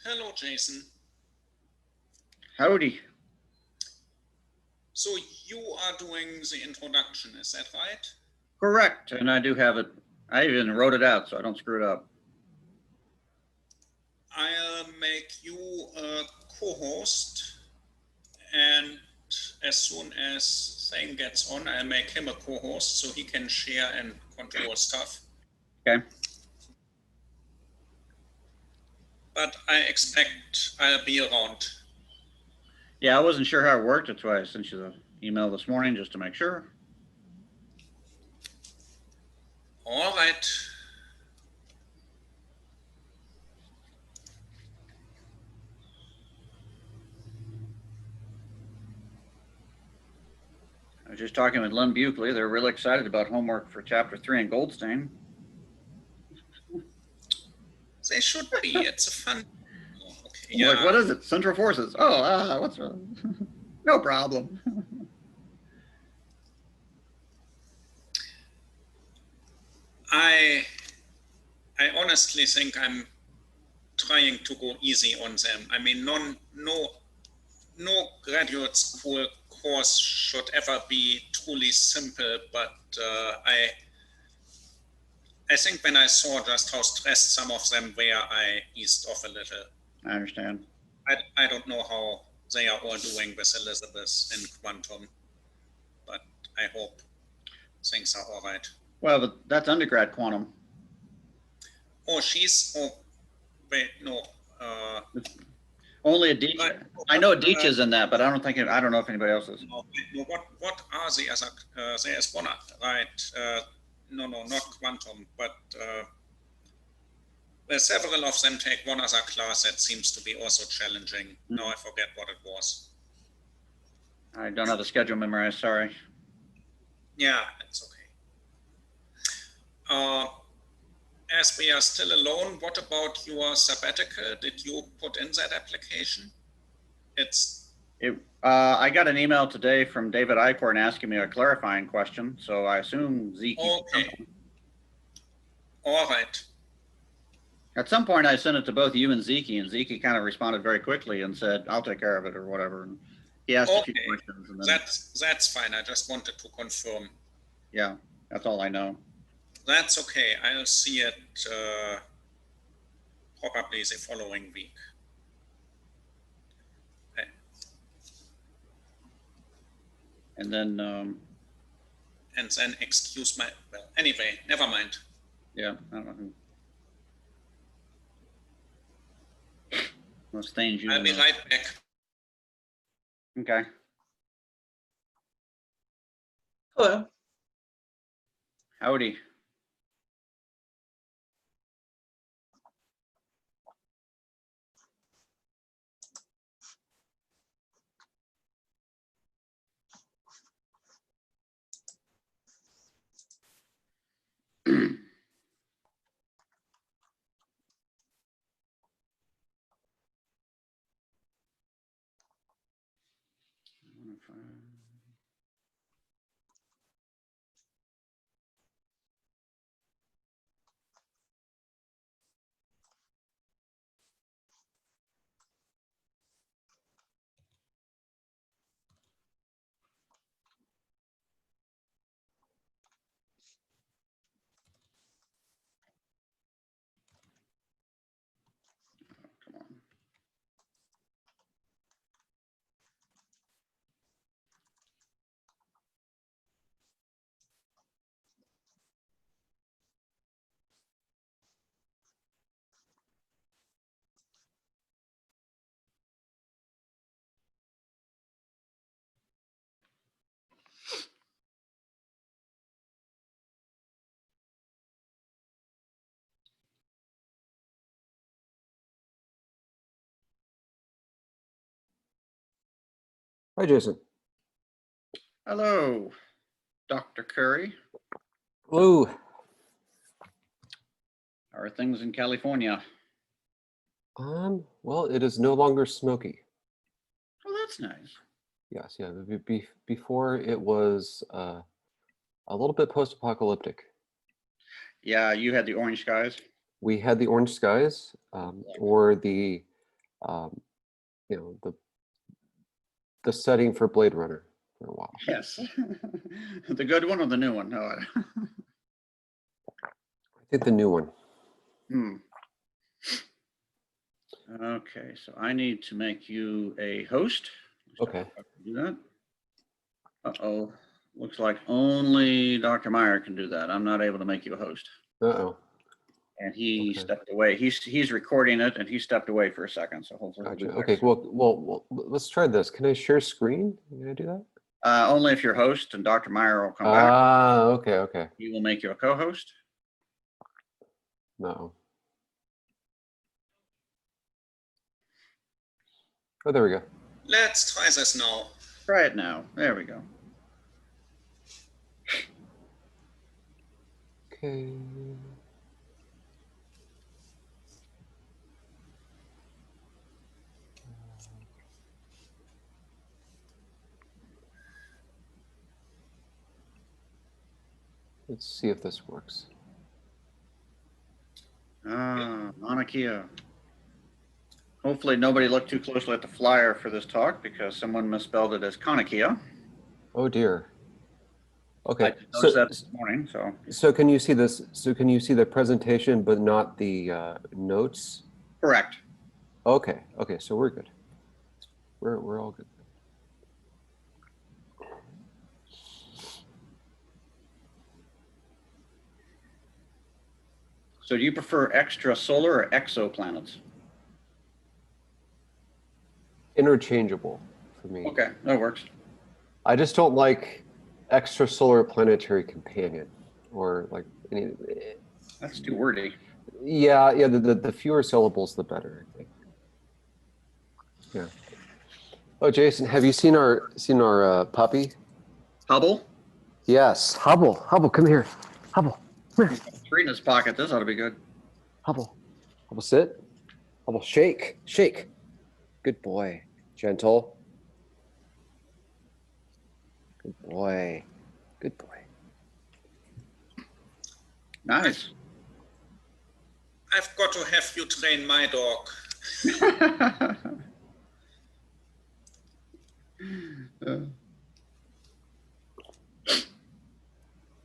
Hello, Jason. Howdy. So you are doing the introduction, is that right? Correct, and I do have it. I even wrote it out so I don't screw it up. I'll make you a co-host, and as soon as Thing gets on, I'll make him a co-host so he can share and control stuff. Okay. But I expect I'll be around. Yeah, I wasn't sure how it worked. That's why I sent you the email this morning just to make sure. All right. I was just talking with Lynn Buckley. They're really excited about homework for Chapter 3 in Goldstein. They should be. It's a fun. Okay, yeah. Like, what is it? Central forces. Oh, what's wrong? No problem. I honestly think I'm trying to go easy on them. I mean, no graduate school course should ever be truly simple, but I think when I saw just how stressed some of them were, I eased off a little. I understand. I don't know how they are all doing with Elizabeth in quantum, but I hope things are all right. Well, but that's undergrad quantum. Oh, wait, no. Only Aditya. I know Aditya's in that, but I don't know if anybody else is. No, what are the other? There is one, right? No, not quantum, but several of them take one other class that seems to be also challenging. Mm-hmm. Now I forget what it was. I don't have the schedule memorized, sorry. Yeah, it's okay. As we are still alone, what about your sabbatical? Did you put in that application? I got an email today from David Eichhorn asking me a clarifying question, so I assume Zeke. Okay. All right. At some point, I sent it to both you and Zeke kind of responded very quickly and said, "I'll take care of it" or whatever. And he asked a few questions. And then, that's fine. I just wanted to confirm. Yeah, that's all I know. That's okay. I'll see it probably the following week. Okay. And then excuse my, well, anyway, never mind. Yeah, I don't know who. Most things you I'll be right back. Okay. Hello. Howdy. Hi, Jason. Hello, Dr. Curry. Hello. How are things in California? Well, it is no longer smoky. Oh, that's nice. Yes, yeah. Before it was a little bit post-apocalyptic. Yeah, you had the orange skies. We had the orange skies, or the you know, the setting for Blade Runner for a while. Yes. The good one or the new one? No. I think the new one. Okay, so I need to make you a host. Okay. Do that. Uh-oh. Looks like only Dr. Meyer can do that. I'm not able to make you a host. Uh-oh. And he Okay. stepped away. He's recording it, and he stepped away for a second. So hopefully, Gotcha. we'll be back Okay. soon. Well, let's try this. Can I share screen? Can I do that? Only if you're host and Dr. Meyer will come back. Ah, okay, okay. He will make you a co-host. No. Oh, there we go. Let's try this now. Try it now. There we go. Okay. Let's see if this works. Maunakea. Hopefully nobody looked too closely at the flyer for this talk because someone misspelled it as Konakea. Oh dear. Okay. I noticed that this morning. So can you see this? So can you see the presentation but not the notes? Correct. Okay. Okay. So we're good. We're all good. So do you prefer extrasolar or exoplanets? Interchangeable for me. Okay, that works. I just don't like extrasolar planetary companion or like any. That's too wordy. Yeah, the fewer syllables, the better, I think. Yeah. Oh, Jason, have you seen our puppy? Hubble? Yes, Hubble. Hubble, come here. Hubble, come here. Three in his pocket. This ought to be good. Hubble. Hubble, sit. Hubble, shake. Shake. Good boy. Gentle. Good boy. Good boy. Nice. I've got to have you train my dog.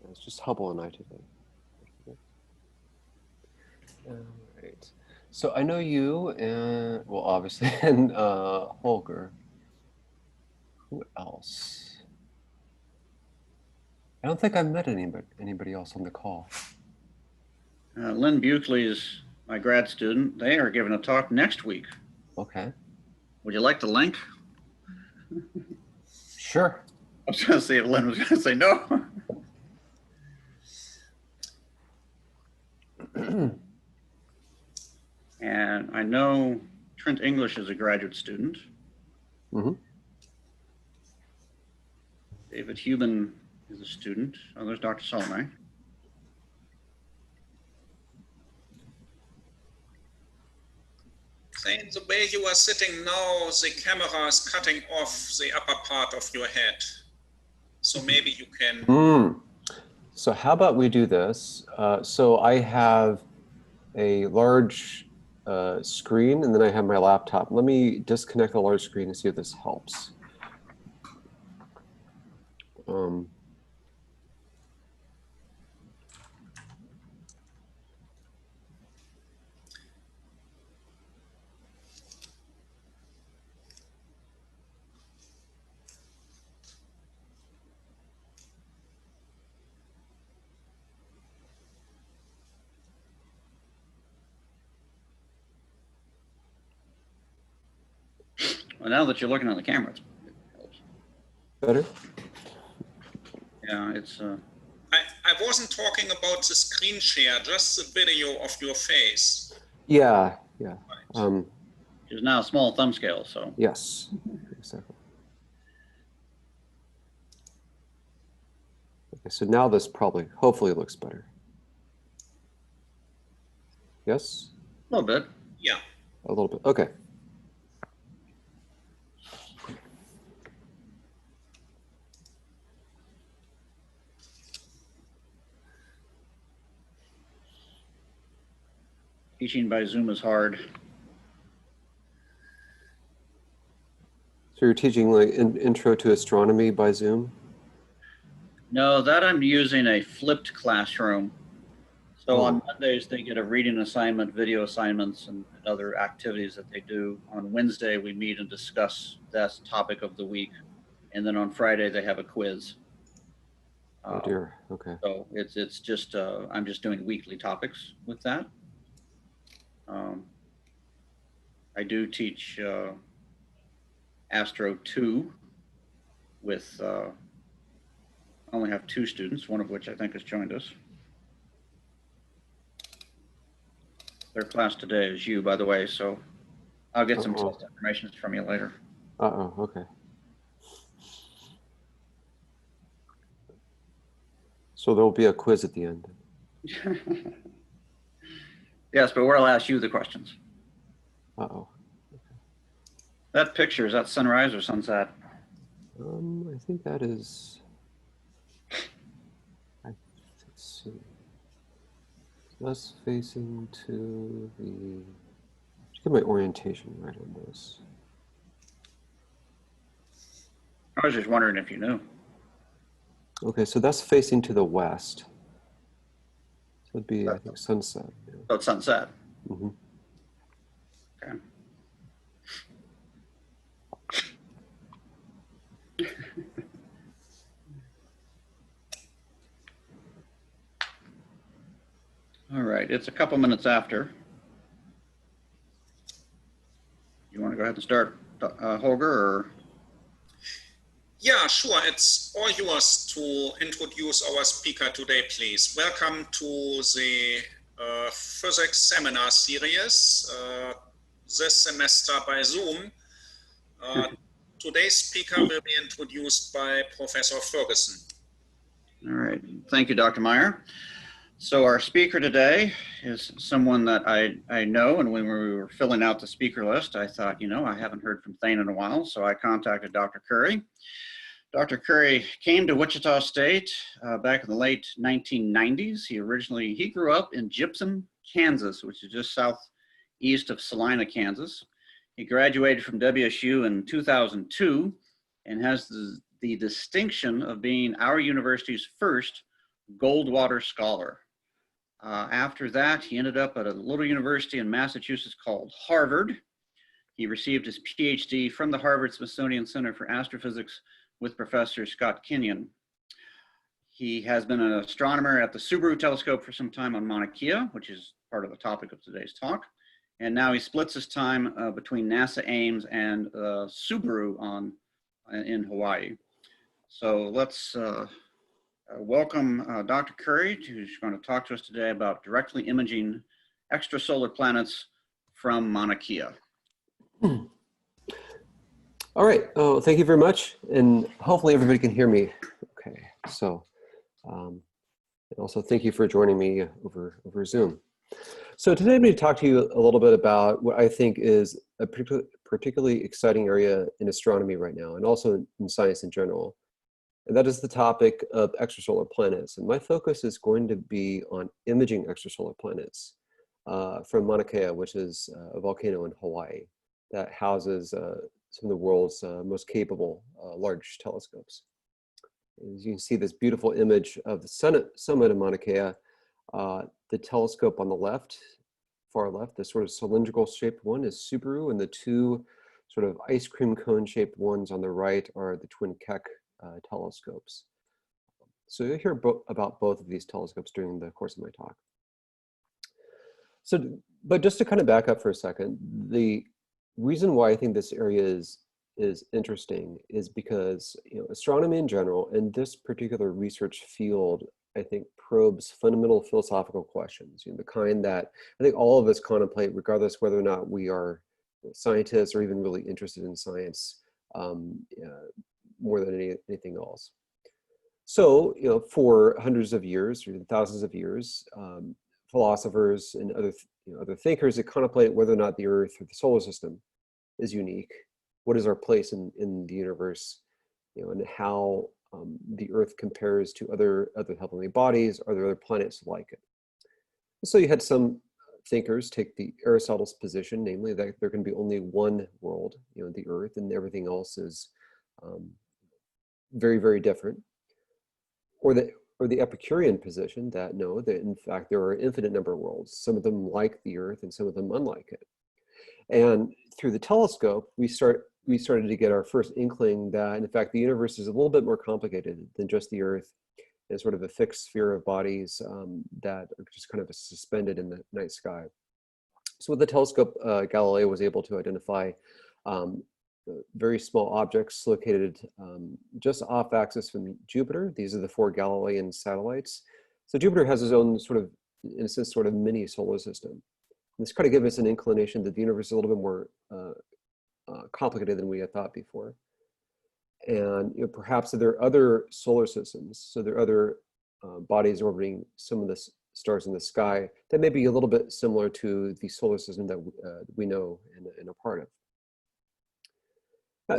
It's just Hubble and I today. All right. So I know you and, well, obviously, and Holger. Who else? I don't think I've met anybody else on the call. Lynn Buckley is my grad student. They are giving a talk next week. Okay. Would you like the link? Sure. I was going to see if Lynn was going to say no. And I know Trent English is a graduate student. Mm-hmm. David Huben is a student. Oh, there's Dr. Salome. Saying the way you are sitting now, the camera is cutting off the upper part of your head. So maybe you can. So how about we do this? So I have a large screen and then I have my laptop. Let me disconnect the large screen and see if this helps. Well, now that you're looking at the camera, it helps. Better? Yeah, it's... I wasn't talking about the screen share, just the video of your face. Yeah, yeah. It's now a small thumb scale, so... Yes, exactly. Okay, so now this probably, hopefully looks better. Yes? A little bit. Yeah. A little bit, okay. Teaching by Zoom is hard. So you're teaching like intro to astronomy by Zoom? No, that I'm using a flipped classroom. So on Oh. Mondays, they get a reading assignment, video assignments, and other activities that they do. On Wednesday, we meet and discuss that topic of the week. And then on Friday, they have a quiz. Oh dear. Okay. So it's just, I'm just doing weekly topics with that. I do teach Astro 2 with, I only have 2 students, one of which I think has joined us. Their class today is you, by the way, so I'll get some test information from you later. Uh-oh, okay. So there'll be a quiz at the end. Yes, but where I'll ask you the questions. Uh-oh. That picture, is that sunrise or sunset? I think that is, let's see. That's facing to the, just get my orientation right on this. I was just wondering if you knew. Okay, so that's facing to the west. So it'd be, I think, sunset. Yeah. So it's sunset. Mm-hmm. Okay. All right, it's a couple minutes after. You want to go ahead and start, Holger, or? Yeah, sure. It's all yours to introduce our speaker today, please. Welcome to the physics seminar series, this semester by Zoom. Today's speaker will be introduced by Professor Ferguson. All right, thank you, Dr. Meyer. So our speaker today is someone that I know, and when we were filling out the speaker list, I thought, you know, I haven't heard from Thane in a while, so I contacted Dr. Curry. Dr. Curry came to Wichita State back in the late 1990s. He grew up in Gypsum, Kansas, which is just southeast of Salina, Kansas. He graduated from WSU in 2002 and has the distinction of being our university's first Goldwater Scholar. After that, he ended up at a little university in Massachusetts called Harvard. He received his PhD from the Harvard Smithsonian Center for Astrophysics with Professor Scott Kenyon. He has been an astronomer at the Subaru telescope for some time on Mauna Kea, which is part of the topic of today's talk. And now he splits his time between NASA Ames and Subaru in Hawaii. So let's welcome Dr. Curry, who's going to talk to us today about directly imaging extrasolar planets from Mauna Kea. All right. Oh, thank you very much. And hopefully everybody can hear me. Okay. So, and also thank you for joining me over Zoom. So today I'm going to talk to you a little bit about what I think is a particularly exciting area in astronomy right now, and also in science in general. And that is the topic of extrasolar planets. And my focus is going to be on imaging extrasolar planets from Mauna Kea, which is a volcano in Hawaii that houses some of the world's most capable large telescopes. As you can see this beautiful image of the summit of Mauna Kea, the telescope on the left, far left, the sort of cylindrical shaped one is Subaru, and the two sort of ice cream cone shaped ones on the right are the twin Keck telescopes. So you'll hear about both of these telescopes during the course of my talk. So, but just to kind of back up for a second, the reason why I think this area is interesting is because, you know, astronomy in general and this particular research field, I think, probes fundamental philosophical questions, you know, the kind that I think all of us contemplate, regardless whether or not we are scientists or even really interested in science more than anything else. So, you know, for hundreds of years or even thousands of years, philosophers and other thinkers that contemplate whether or not the Earth or the solar system is unique. What is our place in the universe, you know, and how the Earth compares to other heavenly bodies or other planets like it. So you had some thinkers take the Aristotle's position, namely that there can be only one world, the Earth, and everything else is very, very different. Or the Epicurean position that no, that in fact there are an infinite number of worlds, some of them like the Earth and some of them unlike it. And through the telescope, we started to get our first inkling that in fact the universe is a little bit more complicated than just the Earth and sort of a fixed sphere of bodies that are just kind of suspended in the night sky. So with the telescope, Galileo was able to identify very small objects located just off axis from Jupiter. These are the 4 Galilean satellites. So Jupiter has its own sort of, in a sense, sort of mini solar system. And this kind of gives us an inclination that the universe is a little bit more complicated than we had thought before. And perhaps there are other solar systems, so there are other bodies orbiting some of the stars in the sky that may be a little bit similar to the solar system that we know and are part of.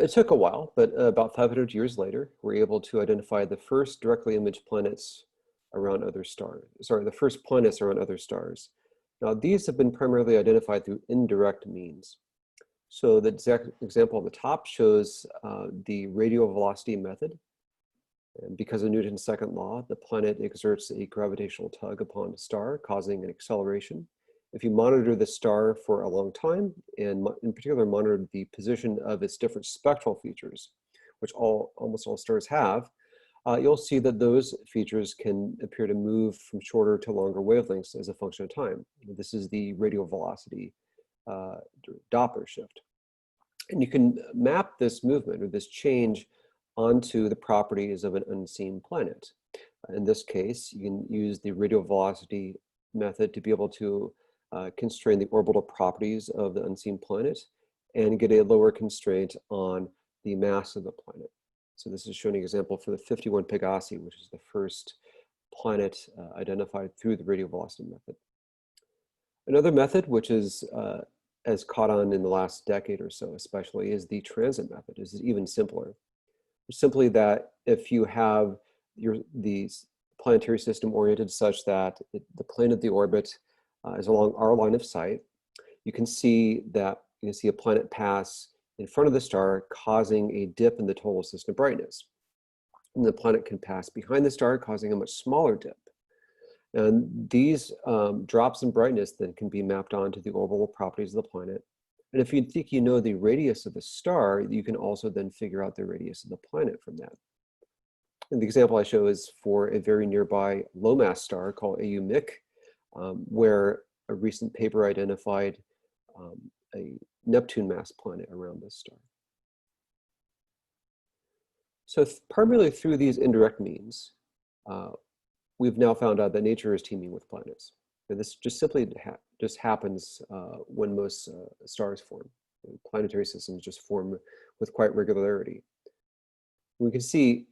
It took a while, but about 500 years later, we're able to identify the first directly imaged planets around other stars. Sorry, the first planets around other stars. Now, these have been primarily identified through indirect means. So the exact example on the top shows the radial velocity method. And because of Newton's second law, the planet exerts a gravitational tug upon a star, causing an acceleration. If you monitor the star for a long time, and in particular monitor the position of its different spectral features, which almost all stars have, you'll see that those features can appear to move from shorter to longer wavelengths as a function of time. This is the radial velocity Doppler shift. And you can map this movement or this change onto the properties of an unseen planet. In this case, you can use the radial velocity method to be able to constrain the orbital properties of the unseen planet and get a lower constraint on the mass of the planet. So this is showing an example for the 51 Pegasi, which is the first planet identified through the radial velocity method. Another method, which is has caught on in the last decade or so especially, is the transit method. This is even simpler. Simply that if you have the planetary system oriented such that the plane of the orbit is along our line of sight, you can see a planet pass in front of the star, causing a dip in the total system brightness. And the planet can pass behind the star, causing a much smaller dip. And these drops in brightness then can be mapped onto the orbital properties of the planet. And if you think you know the radius of the star, you can also then figure out the radius of the planet from that. And the example I show is for a very nearby low mass star called AU-MIC, where a recent paper identified a Neptune mass planet around this star. So primarily through these indirect means, we've now found out that nature is teeming with planets. And this just simply just happens when most stars form. Planetary systems just form with quite regularity. We can see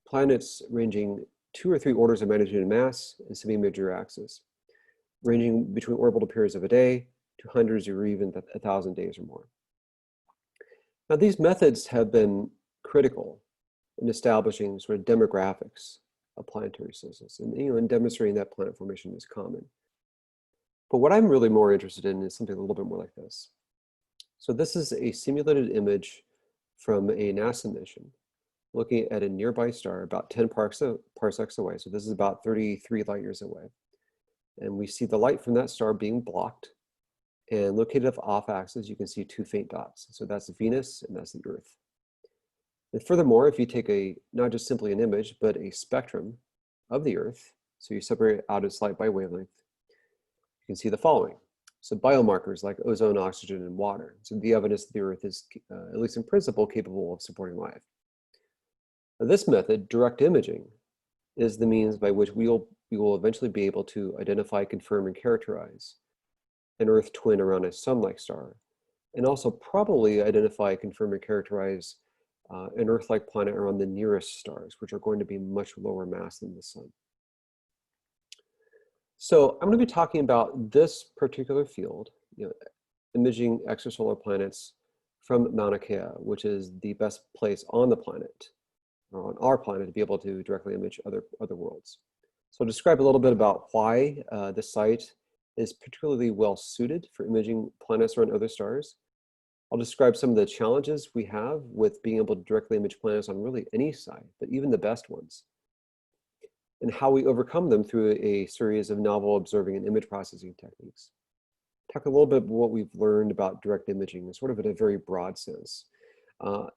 planets ranging 2 or 3 orders of magnitude in mass and semi-major axis, ranging between orbital periods of a day to hundreds or even 1,000 days or more. Now, these methods have been critical in establishing sort of demographics of planetary systems and in demonstrating that planet formation is common. But what I'm really more interested in is something a little bit more like this. So this is a simulated image from a NASA mission looking at a nearby star about 10 parsecs away. So this is about 33 light years away. And we see the light from that star being blocked, and located off axis, you can see 2 faint dots. So that's Venus and that's the Earth. And furthermore, if you take not just simply an image, but a spectrum of the Earth, so you separate out its light by wavelength, you can see the following. So biomarkers like ozone, oxygen, and water. So the evidence that the Earth is, at least in principle, capable of supporting life. Now, this method, direct imaging, is the means by which we will eventually be able to identify, confirm, and characterize an Earth twin around a sun-like star, and also probably identify, confirm, and characterize an Earth-like planet around the nearest stars, which are going to be much lower mass than the sun. So I'm going to be talking about this particular field, imaging extrasolar planets from Mauna Kea, which is the best place on the planet, or on our planet, to be able to directly image other worlds. So I'll describe a little bit about why this site is particularly well suited for imaging planets around other stars. I'll describe some of the challenges we have with being able to directly image planets on really any side, but even the best ones, and how we overcome them through a series of novel observing and image processing techniques. Talk a little bit about what we've learned about direct imaging, sort of in a very broad sense,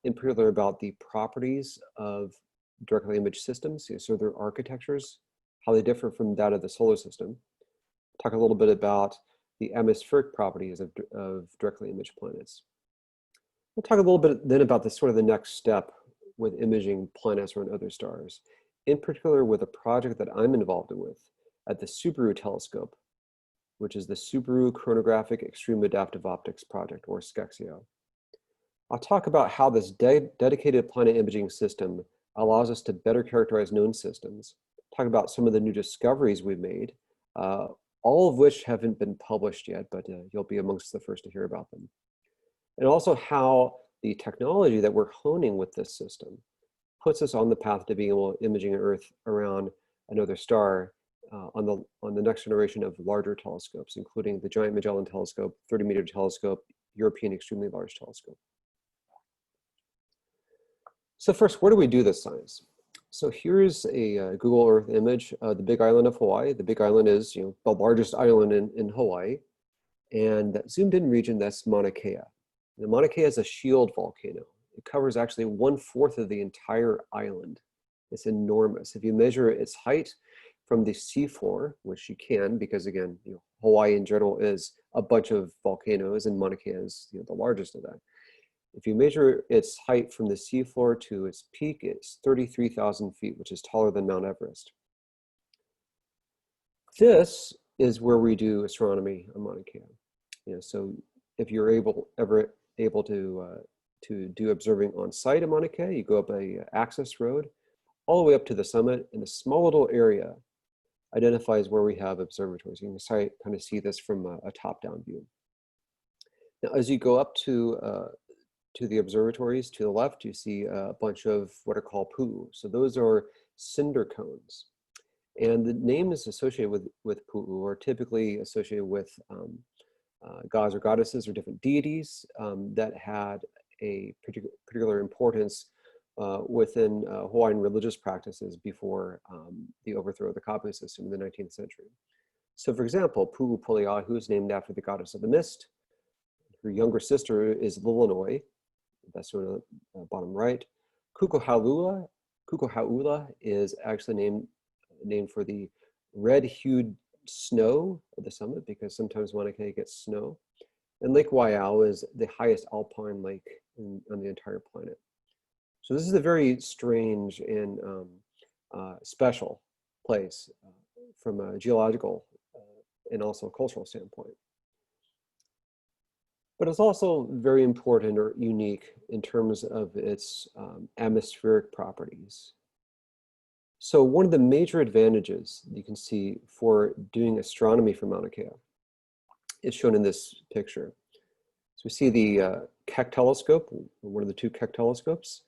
in particular about the properties of directly imaged systems, so their architectures, how they differ from that of the solar system. Talk a little bit about the atmospheric properties of directly imaged planets. We'll talk a little bit then about the sort of the next step with imaging planets around other stars, in particular with a project that I'm involved with at the Subaru telescope, which is the Subaru Chronographic Extreme Adaptive Optics Project, or SCEXIO. I'll talk about how this dedicated planet imaging system allows us to better characterize known systems, talk about some of the new discoveries we've made, all of which haven't been published yet, but you'll be amongst the first to hear about them. And also how the technology that we're honing with this system puts us on the path to being able to imaging Earth around another star on the next generation of larger telescopes, including the Giant Magellan Telescope, 30-meter telescope, European Extremely Large Telescope. So first, where do we do this science? So here's a Google Earth image of the Big Island of Hawaii. The Big Island is, the largest island in Hawaii, and that zoomed in region, that's Mauna Kea. Now, Mauna Kea is a shield volcano. It covers actually 1/4 of the entire island. It's enormous. If you measure its height from the seafloor, which you can, because again, Hawaii in general is a bunch of volcanoes, and Mauna Kea is the largest of that. If you measure its height from the seafloor to its peak, it's 33,000 feet, which is taller than Mount Everest. This is where we do astronomy on Mauna Kea. So if you're ever able to do observing on site at Mauna Kea, you go up a access road all the way up to the summit, and a small little area identifies where we have observatories. You can kind of see this from a top-down view. Now, as you go up to the observatories to the left, you see a bunch of what are called pu'u. So those are cinder cones. And the names associated with pu'u are typically associated with gods or goddesses or different deities that had a particular importance within Hawaiian religious practices before the overthrow of the kapu system in the 19th century. So for example, Pu'u Poliahu is named after the goddess of the mist. Her younger sister is Lilanoi, that's on the bottom right. Kukohaula is actually named for the red-hued snow at the summit, because sometimes Mauna Kea gets snow. And Lake Waiau is the highest alpine lake on the entire planet. So this is a very strange and special place from a geological and also cultural standpoint. But it's also very important or unique in terms of its atmospheric properties. So one of the major advantages you can see for doing astronomy from Mauna Kea is shown in this picture. So we see the Keck telescope, one of the two Keck telescopes.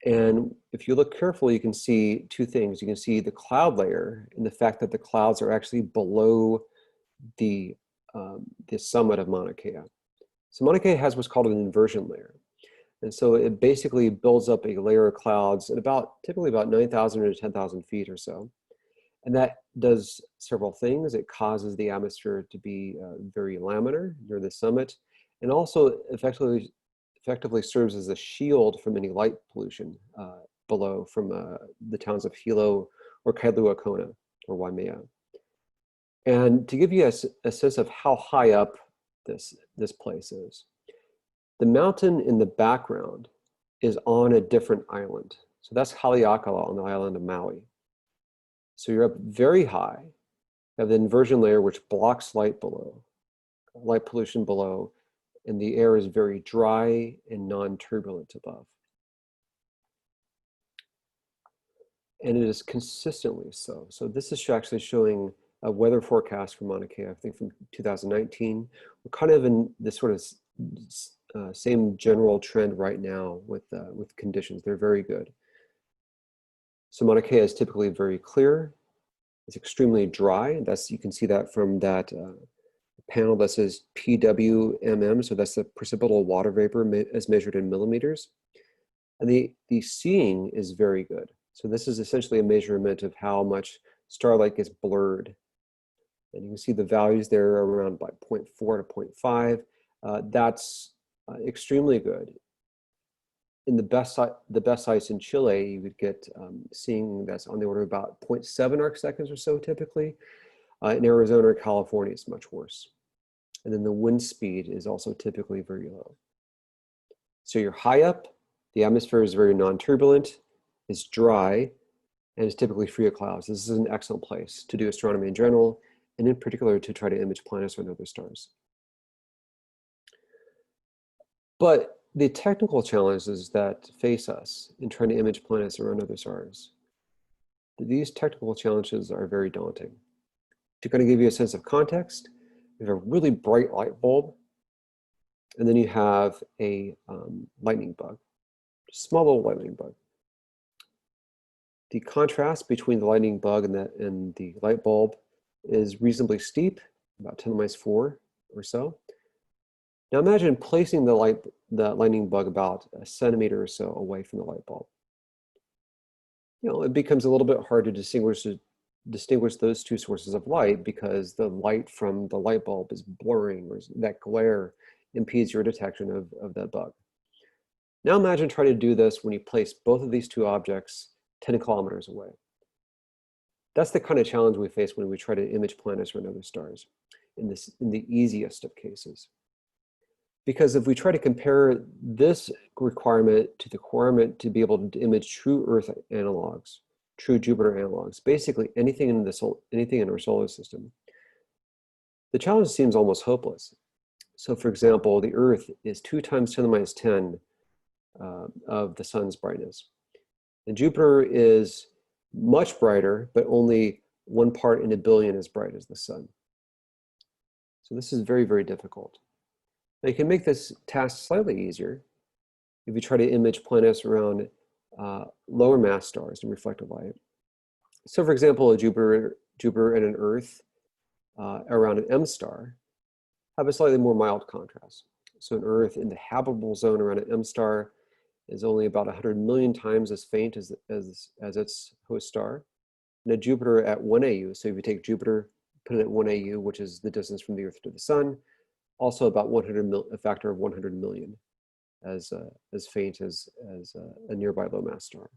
And if you look carefully, you can see two things. You can see the cloud layer and the fact that the clouds are actually below the summit of Mauna Kea. So Mauna Kea has what's called an inversion layer. And so it basically builds up a layer of clouds at typically about 9,000 to 10,000 feet or so. And that does several things. It causes the atmosphere to be very laminar near the summit, and also effectively serves as a shield from any light pollution below from the towns of Hilo or Kailua Kona or Waimea. And to give you a sense of how high up this place is, the mountain in the background is on a different island. So that's Haleakala on the island of Maui. So you're up very high. You have the inversion layer which blocks light pollution below, and the air is very dry and non-turbulent above. And it is consistently so. So this is actually showing a weather forecast for Mauna Kea, I think from 2019. We're kind of in this sort of same general trend right now with conditions. They're very good. So Mauna Kea is typically very clear. It's extremely dry. You can see that from that panel that says PWMM, so that's the precipitable water vapor as measured in millimeters. And the seeing is very good. So this is essentially a measurement of how much starlight gets blurred. And you can see the values there are around like 0.4 to 0.5. That's extremely good. In the best sites in Chile, you would get seeing that's on the order of about 0.7 arc seconds or so typically. In Arizona or California, it's much worse. And then the wind speed is also typically very low. So you're high up, the atmosphere is very non-turbulent, it's dry, and it's typically free of clouds. This is an excellent place to do astronomy in general, and in particular to try to image planets and other stars. But the technical challenges that face us in trying to image planets around other stars, these technical challenges are very daunting. To kind of give you a sense of context, you have a really bright light bulb, and then you have a lightning bug, a small little lightning bug. The contrast between the lightning bug and the light bulb is reasonably steep, about 10 to the minus 4 or so. Now imagine placing the lightning bug about a centimeter or so away from the light bulb. It becomes a little bit hard to distinguish those two sources of light because the light from the light bulb is blurring, or that glare impedes your detection of that bug. Now imagine trying to do this when you place both of these two objects 10 kilometers away. That's the kind of challenge we face when we try to image planets or other stars in the easiest of cases. Because if we try to compare this requirement to the requirement to be able to image true Earth analogs, true Jupiter analogs, basically anything in our solar system, the challenge seems almost hopeless. So for example, the Earth is 2 times 10 to the minus 10 of the sun's brightness. And Jupiter is much brighter, but only 1 part in a billion as bright as the sun. So this is very, very difficult. Now you can make this task slightly easier if you try to image planets around lower mass stars in reflected light. So for example, a Jupiter and an Earth around an M star have a slightly more mild contrast. So an Earth in the habitable zone around an M star is only about 100 million times as faint as its host star. And a Jupiter at 1 AU, so if you take Jupiter, put it at 1 AU, which is the distance from the Earth to the sun, also about a factor of 100 million as faint as a nearby low mass star.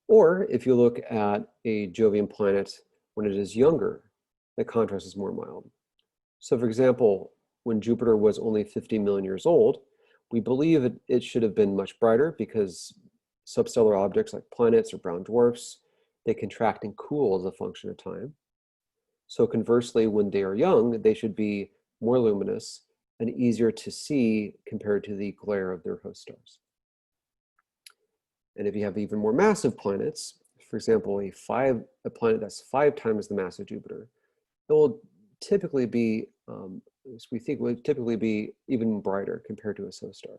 Or if you look at a Jovian planet when it is younger, the contrast is more mild. So for example, when Jupiter was only 50 million years old, we believe it should have been much brighter because substellar objects like planets or brown dwarfs, they contract and cool as a function of time. So conversely, when they are young, they should be more luminous and easier to see compared to the glare of their host stars. And if you have even more massive planets, for example, a planet that's 5 times the mass of Jupiter, it will typically be, we think would typically be even brighter compared to a host star.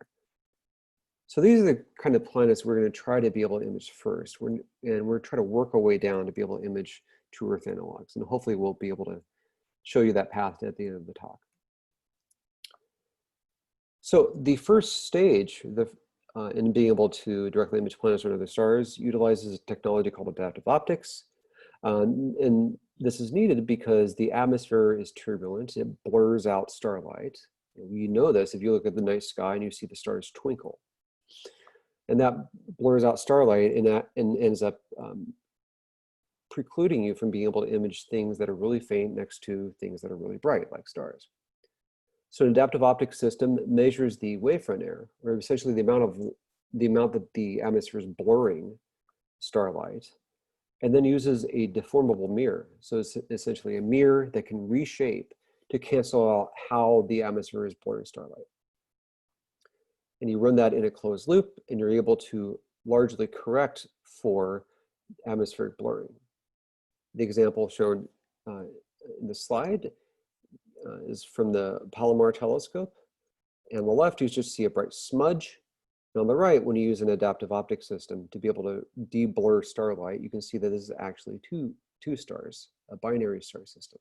So these are the kind of planets we're going to try to be able to image first. We're trying to work our way down to be able to image true Earth analogs. And hopefully we'll be able to show you that path at the end of the talk. So the first stage in being able to directly image planets or other stars utilizes a technology called adaptive optics. And this is needed because the atmosphere is turbulent. It blurs out starlight. You know this if you look at the night sky and you see the stars twinkle. And that blurs out starlight and ends up precluding you from being able to image things that are really faint next to things that are really bright, like stars. So an adaptive optics system measures the wavefront error, or essentially the amount that the atmosphere is blurring starlight, and then uses a deformable mirror. So it's essentially a mirror that can reshape to cancel out how the atmosphere is blurring starlight. And you run that in a closed loop, and you're able to largely correct for atmospheric blurring. The example shown in the slide is from the Palomar telescope. And on the left, you just see a bright smudge. And on the right, when you use an adaptive optics system to be able to de-blur starlight, you can see that this is actually two two stars, a binary star system.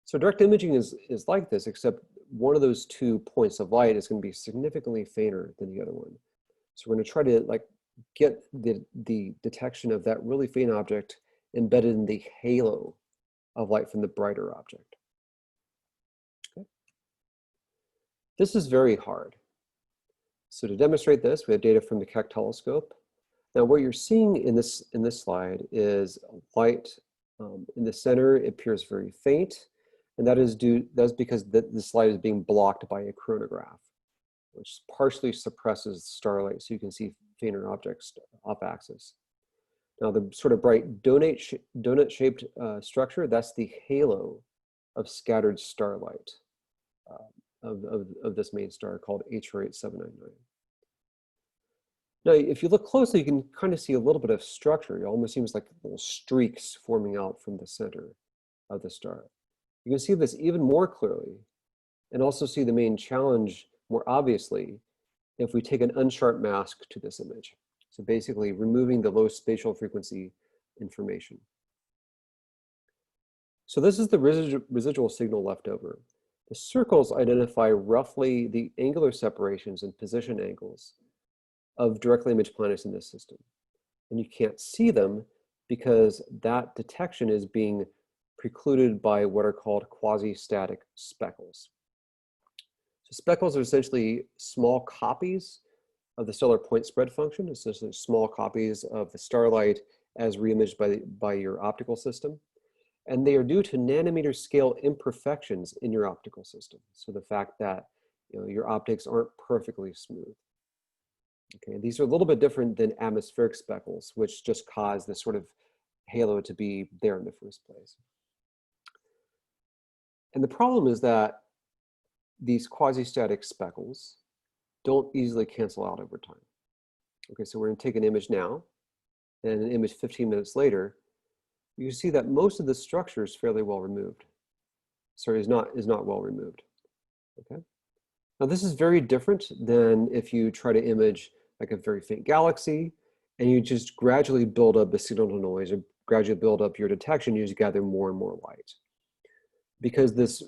So direct imaging is like this, except one of those 2 points of light is going to be significantly fainter than the other one. So we're going to try to like get the detection of that really faint object embedded in the halo of light from the brighter object. Okay. This is very hard. So to demonstrate this, we have data from the Keck telescope. Now what you're seeing in this slide is light in the center. It appears very faint, and that's because this light is being blocked by a chronograph, which partially suppresses starlight, so you can see fainter objects off axis. Now the sort of bright donut-shaped structure, that's the halo of scattered starlight of this main star called HR8799. Now, if you look closely, you can kind of see a little bit of structure. It almost seems like little streaks forming out from the center of the star. You can see this even more clearly and also see the main challenge more obviously if we take an unsharp mask to this image. So basically removing the low spatial frequency information. So this is the residual signal left over. The circles identify roughly the angular separations and position angles of directly imaged planets in this system. And you can't see them because that detection is being precluded by what are called quasi-static speckles. So speckles are essentially small copies of the stellar point spread function, essentially small copies of the starlight as reimaged by your optical system. And they are due to nanometer scale imperfections in your optical system. So the fact that your optics aren't perfectly smooth. Okay, these are a little bit different than atmospheric speckles, which just cause this sort of halo to be there in the first place. And the problem is that these quasi-static speckles don't easily cancel out over time. Okay, so we're going to take an image now, and an image 15 minutes later. You see that most of the structure is fairly well removed. Sorry, is not well removed. Okay. Now this is very different than if you try to image like a very faint galaxy, and you just gradually build up the signal to noise, or gradually build up your detection. You just gather more and more light, because this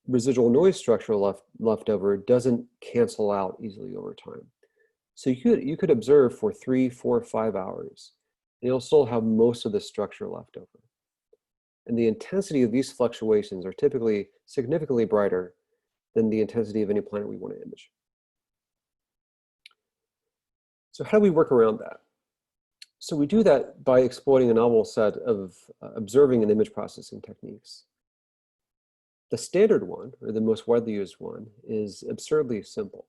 residual noise structure left over doesn't cancel out easily over time. So you could observe for 3, 4, 5 hours. You'll still have most of the structure left over. And the intensity of these fluctuations are typically significantly brighter than the intensity of any planet we want to image. So how do we work around that? So we do that by exploiting a novel set of observing and image processing techniques. The standard one, or the most widely used one, is absurdly simple.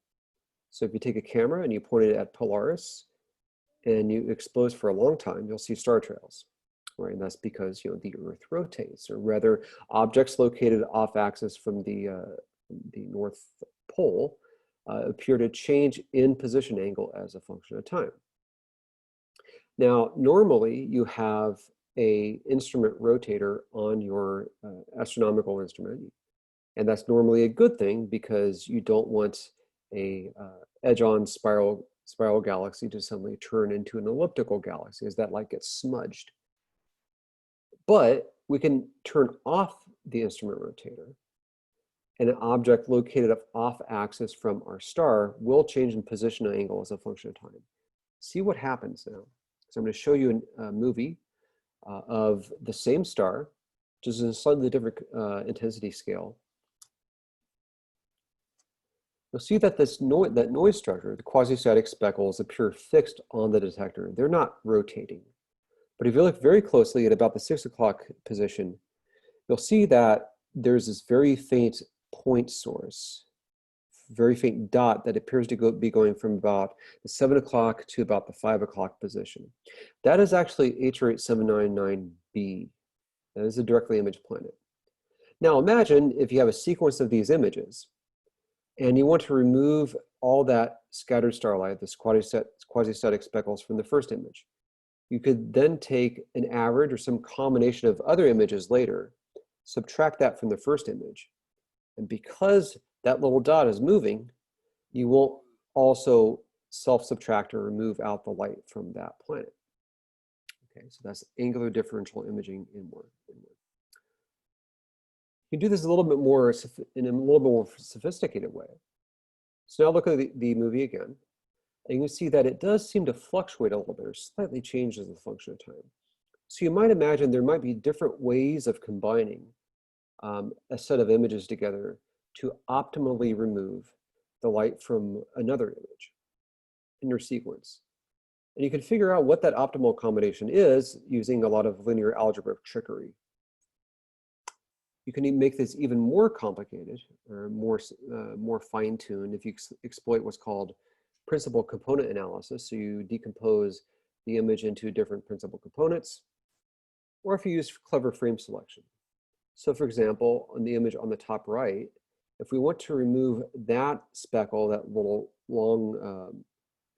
So if you take a camera and you point it at Polaris, and you expose for a long time, you'll see star trails, right? And that's because the Earth rotates, or rather, objects located off axis from the North Pole appear to change in position angle as a function of time. Now, normally you have an instrument rotator on your astronomical instrument, and that's normally a good thing because you don't want a edge-on spiral galaxy to suddenly turn into an elliptical galaxy as that light gets smudged. But we can turn off the instrument rotator, and an object located off axis from our star will change in position and angle as a function of time. See what happens now. So I'm going to show you a movie of the same star, just in a slightly different intensity scale. You'll see that that noise structure, the quasi-static speckles, appear fixed on the detector. They're not rotating. But if you look very closely at about the 6 o'clock position, you'll see that there's this very faint point source, very faint dot that appears to be going from about the 7 o'clock to about the 5 o'clock position. That is actually HR8799b. That is a directly imaged planet. Now imagine if you have a sequence of these images, and you want to remove all that scattered starlight, this quasi-static speckles from the first image. You could then take an average or some combination of other images later, subtract that from the first image. And because that little dot is moving, you won't also self-subtract or remove out the light from that planet. Okay, so that's angular differential imaging inward. You can do this a little bit more in a little bit more sophisticated way. So now look at the movie again, and you can see that it does seem to fluctuate a little bit or slightly change as a function of time. So you might imagine there might be different ways of combining a set of images together to optimally remove the light from another image in your sequence. And you can figure out what that optimal combination is using a lot of linear algebra trickery. You can make this even more complicated or more fine-tuned if you exploit what's called principal component analysis. So you decompose the image into different principal components, or if you use clever frame selection. So for example, on the image on the top right, if we want to remove that speckle, that little long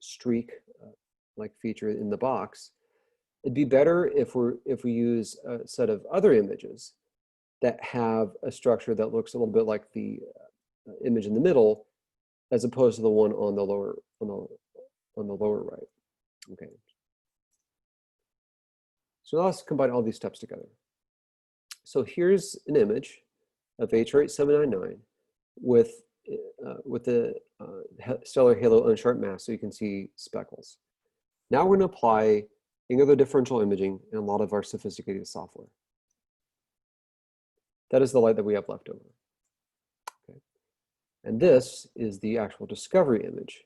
streak-like feature in the box, it'd be better if we use a set of other images that have a structure that looks a little bit like the image in the middle, as opposed to the one on the lower right. Okay. So now let's combine all these steps together. So here's an image of H8799 with the stellar halo unsharp mass, so you can see speckles. Now we're going to apply angular differential imaging in a lot of our sophisticated software. That is the light that we have left over. Okay. And this is the actual discovery image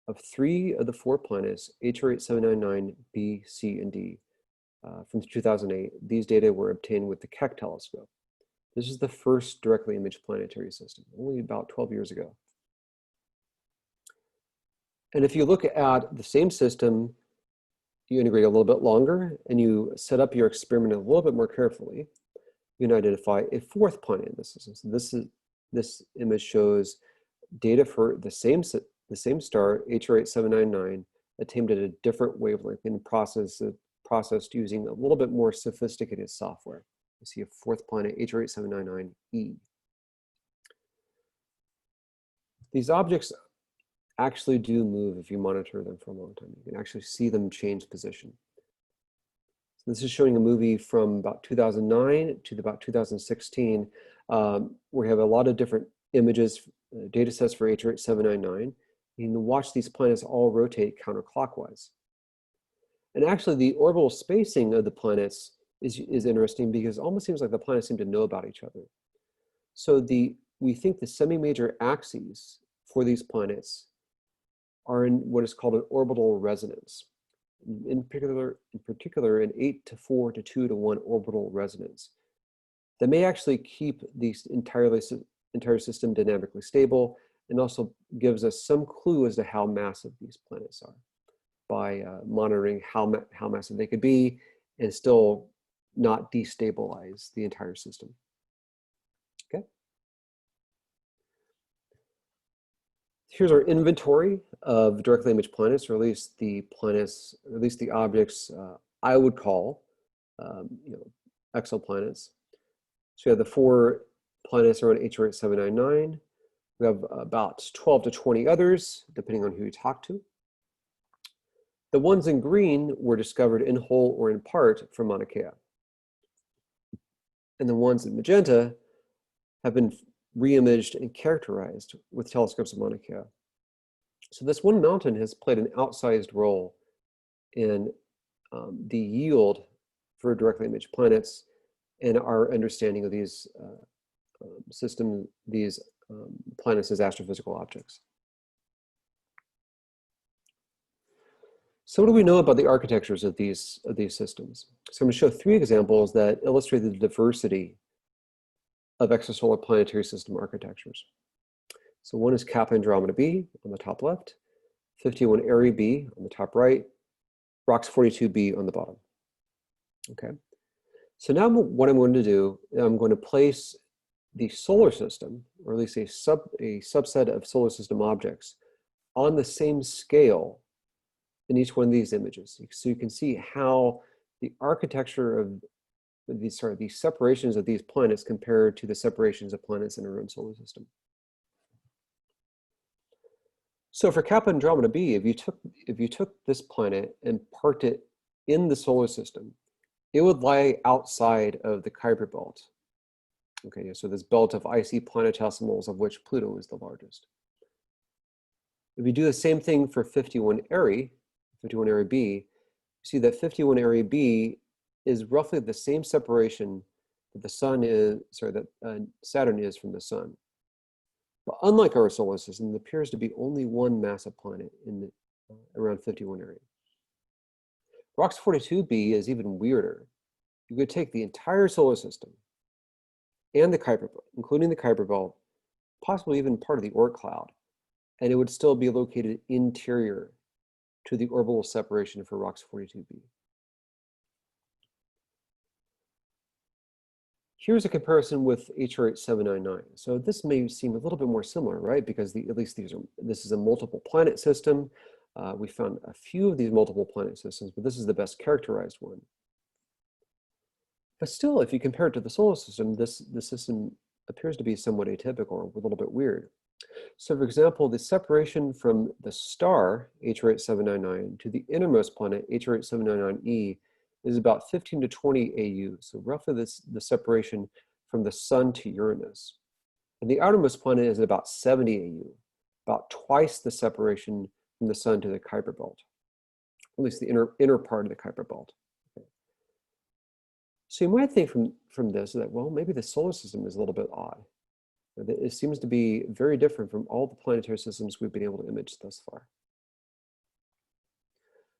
of 3 of the 4 planets, HR8799, B, C, and D, from 2008. These data were obtained with the Keck telescope. This is the first directly imaged planetary system, only about 12 years ago. And if you look at the same system, you integrate a little bit longer, and you set up your experiment a little bit more carefully, you can identify a 4th planet in the system. So this image shows data for the same star, HR8799, attained at a different wavelength and processed using a little bit more sophisticated software. You see a 4th planet, HR8799e. These objects actually do move if you monitor them for a long time. You can actually see them change position. So this is showing a movie from about 2009 to about 2016, where we have a lot of different images, data sets for HR8799. You can watch these planets all rotate counterclockwise. And actually the orbital spacing of the planets is interesting because it almost seems like the planets seem to know about each other. So we think the semi-major axes for these planets are in what is called an orbital resonance. In particular an 8:4 to 2:1 orbital resonance. That may actually keep the entire system dynamically stable and also gives us some clue as to how massive these planets are by monitoring how massive they could be and still not destabilize the entire system. Okay. Here's our inventory of directly imaged planets, or at least the planets, or at least the objects I would call exoplanets. So we have the 4 planets around HR8799. We have about 12 to 20 others, depending on who you talk to. The ones in green were discovered in whole or in part from Maunakea. And the ones in magenta have been re-imaged and characterized with telescopes of Maunakea. So this one mountain has played an outsized role in the yield for directly imaged planets and our understanding of these planets as astrophysical objects. So what do we know about the architectures of these systems? So I'm going to show 3 examples that illustrate the diversity of extrasolar planetary system architectures. So one is Kappa Andromeda B on the top left, 51 Eri B on the top right, Rox 42b on the bottom. Okay. So now what I'm going to do, I'm going to place the solar system, or at least a subset of solar system objects, on the same scale in each one of these images. So you can see how the architecture of these separations of these planets compared to the separations of planets in our own solar system. So for Kappa Andromeda B, if you took this planet and parked it in the solar system, it would lie outside of the Kuiper belt. Okay, so this belt of icy planetesimals, of which Pluto is the largest. If you do the same thing for 51 Eri B, you see that 51 Eri B is roughly the same separation that the sun is, Saturn is from the sun. But unlike our solar system, there appears to be only one massive planet in the, around 51 Eri. Rox 42b is even weirder. You could take the entire solar system and the Kuiper belt, including the Kuiper belt, possibly even part of the Oort cloud, and it would still be located interior to the orbital separation for Rox 42b. Here's a comparison with HR 799. So this may seem a little bit more similar, right? Because this is a multiple planet system. We found a few of these multiple planet systems, but this is the best characterized one. But still, if you compare it to the solar system, this system appears to be somewhat atypical or a little bit weird. So for example, the separation from the star, HR 799, to the innermost planet, HR 799e, is about 15 to 20 AU. So roughly the separation from the sun to Uranus. And the outermost planet is about 70 AU, about twice the separation from the sun to the Kuiper belt, at least the inner part of the Kuiper belt. Okay. So you might think from this that, well, maybe the solar system is a little bit odd. It seems to be very different from all the planetary systems we've been able to image thus far.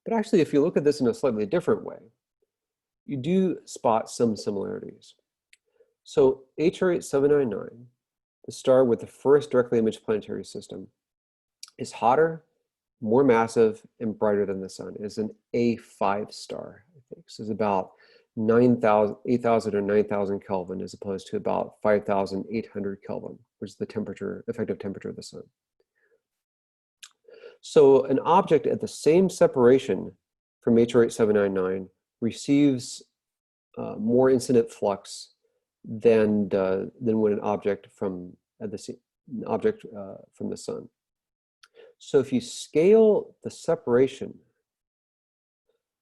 But actually, if you look at this in a slightly different way, you do spot some similarities. So HR 799, the star with the first directly imaged planetary system, is hotter, more massive, and brighter than the sun. It is an A5 star, I think. So it's about 8,000 or 9,000 Kelvin as opposed to about 5,800 Kelvin, which is the effective temperature of the sun. So an object at the same separation from HR 799 receives more incident flux than when an object from the sun. So if you scale the separation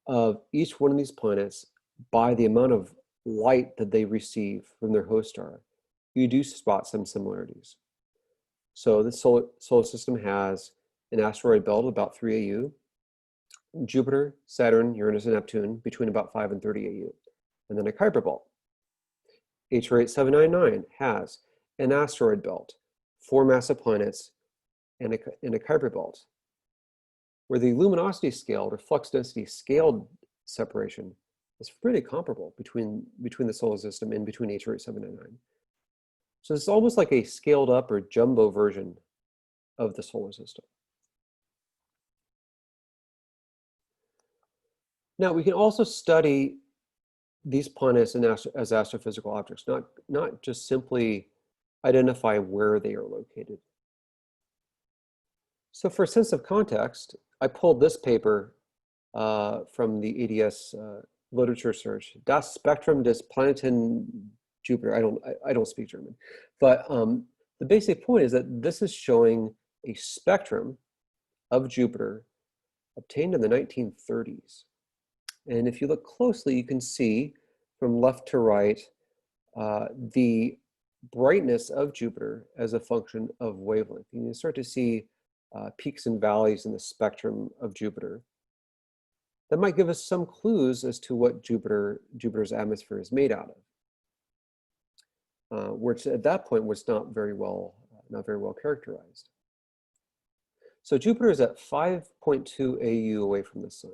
of each one of these planets by the amount of light that they receive from their host star, you do spot some similarities. So the solar system has an asteroid belt of about 3 AU, Jupiter, Saturn, Uranus, and Neptune between about 5 and 30 AU, and then a Kuiper belt. HR 8799 has an asteroid belt, 4 massive planets, and a Kuiper belt, where the luminosity scaled or flux density scaled separation is pretty comparable between the solar system and between HR 8799. So it's almost like a scaled up or jumbo version of the solar system. Now we can also study these planets as astrophysical objects, not just simply identify where they are located. So for a sense of context, I pulled this paper from the ADS literature search, Das Spektrum des Planeten Jupiter. I don't speak German, but the basic point is that this is showing a spectrum of Jupiter obtained in the 1930s. And if you look closely, you can see from left to right the brightness of Jupiter as a function of wavelength. And you start to see peaks and valleys in the spectrum of Jupiter. That might give us some clues as to what Jupiter's atmosphere is made out of, which at that point was not very well characterized. So Jupiter is at 5.2 AU away from the sun.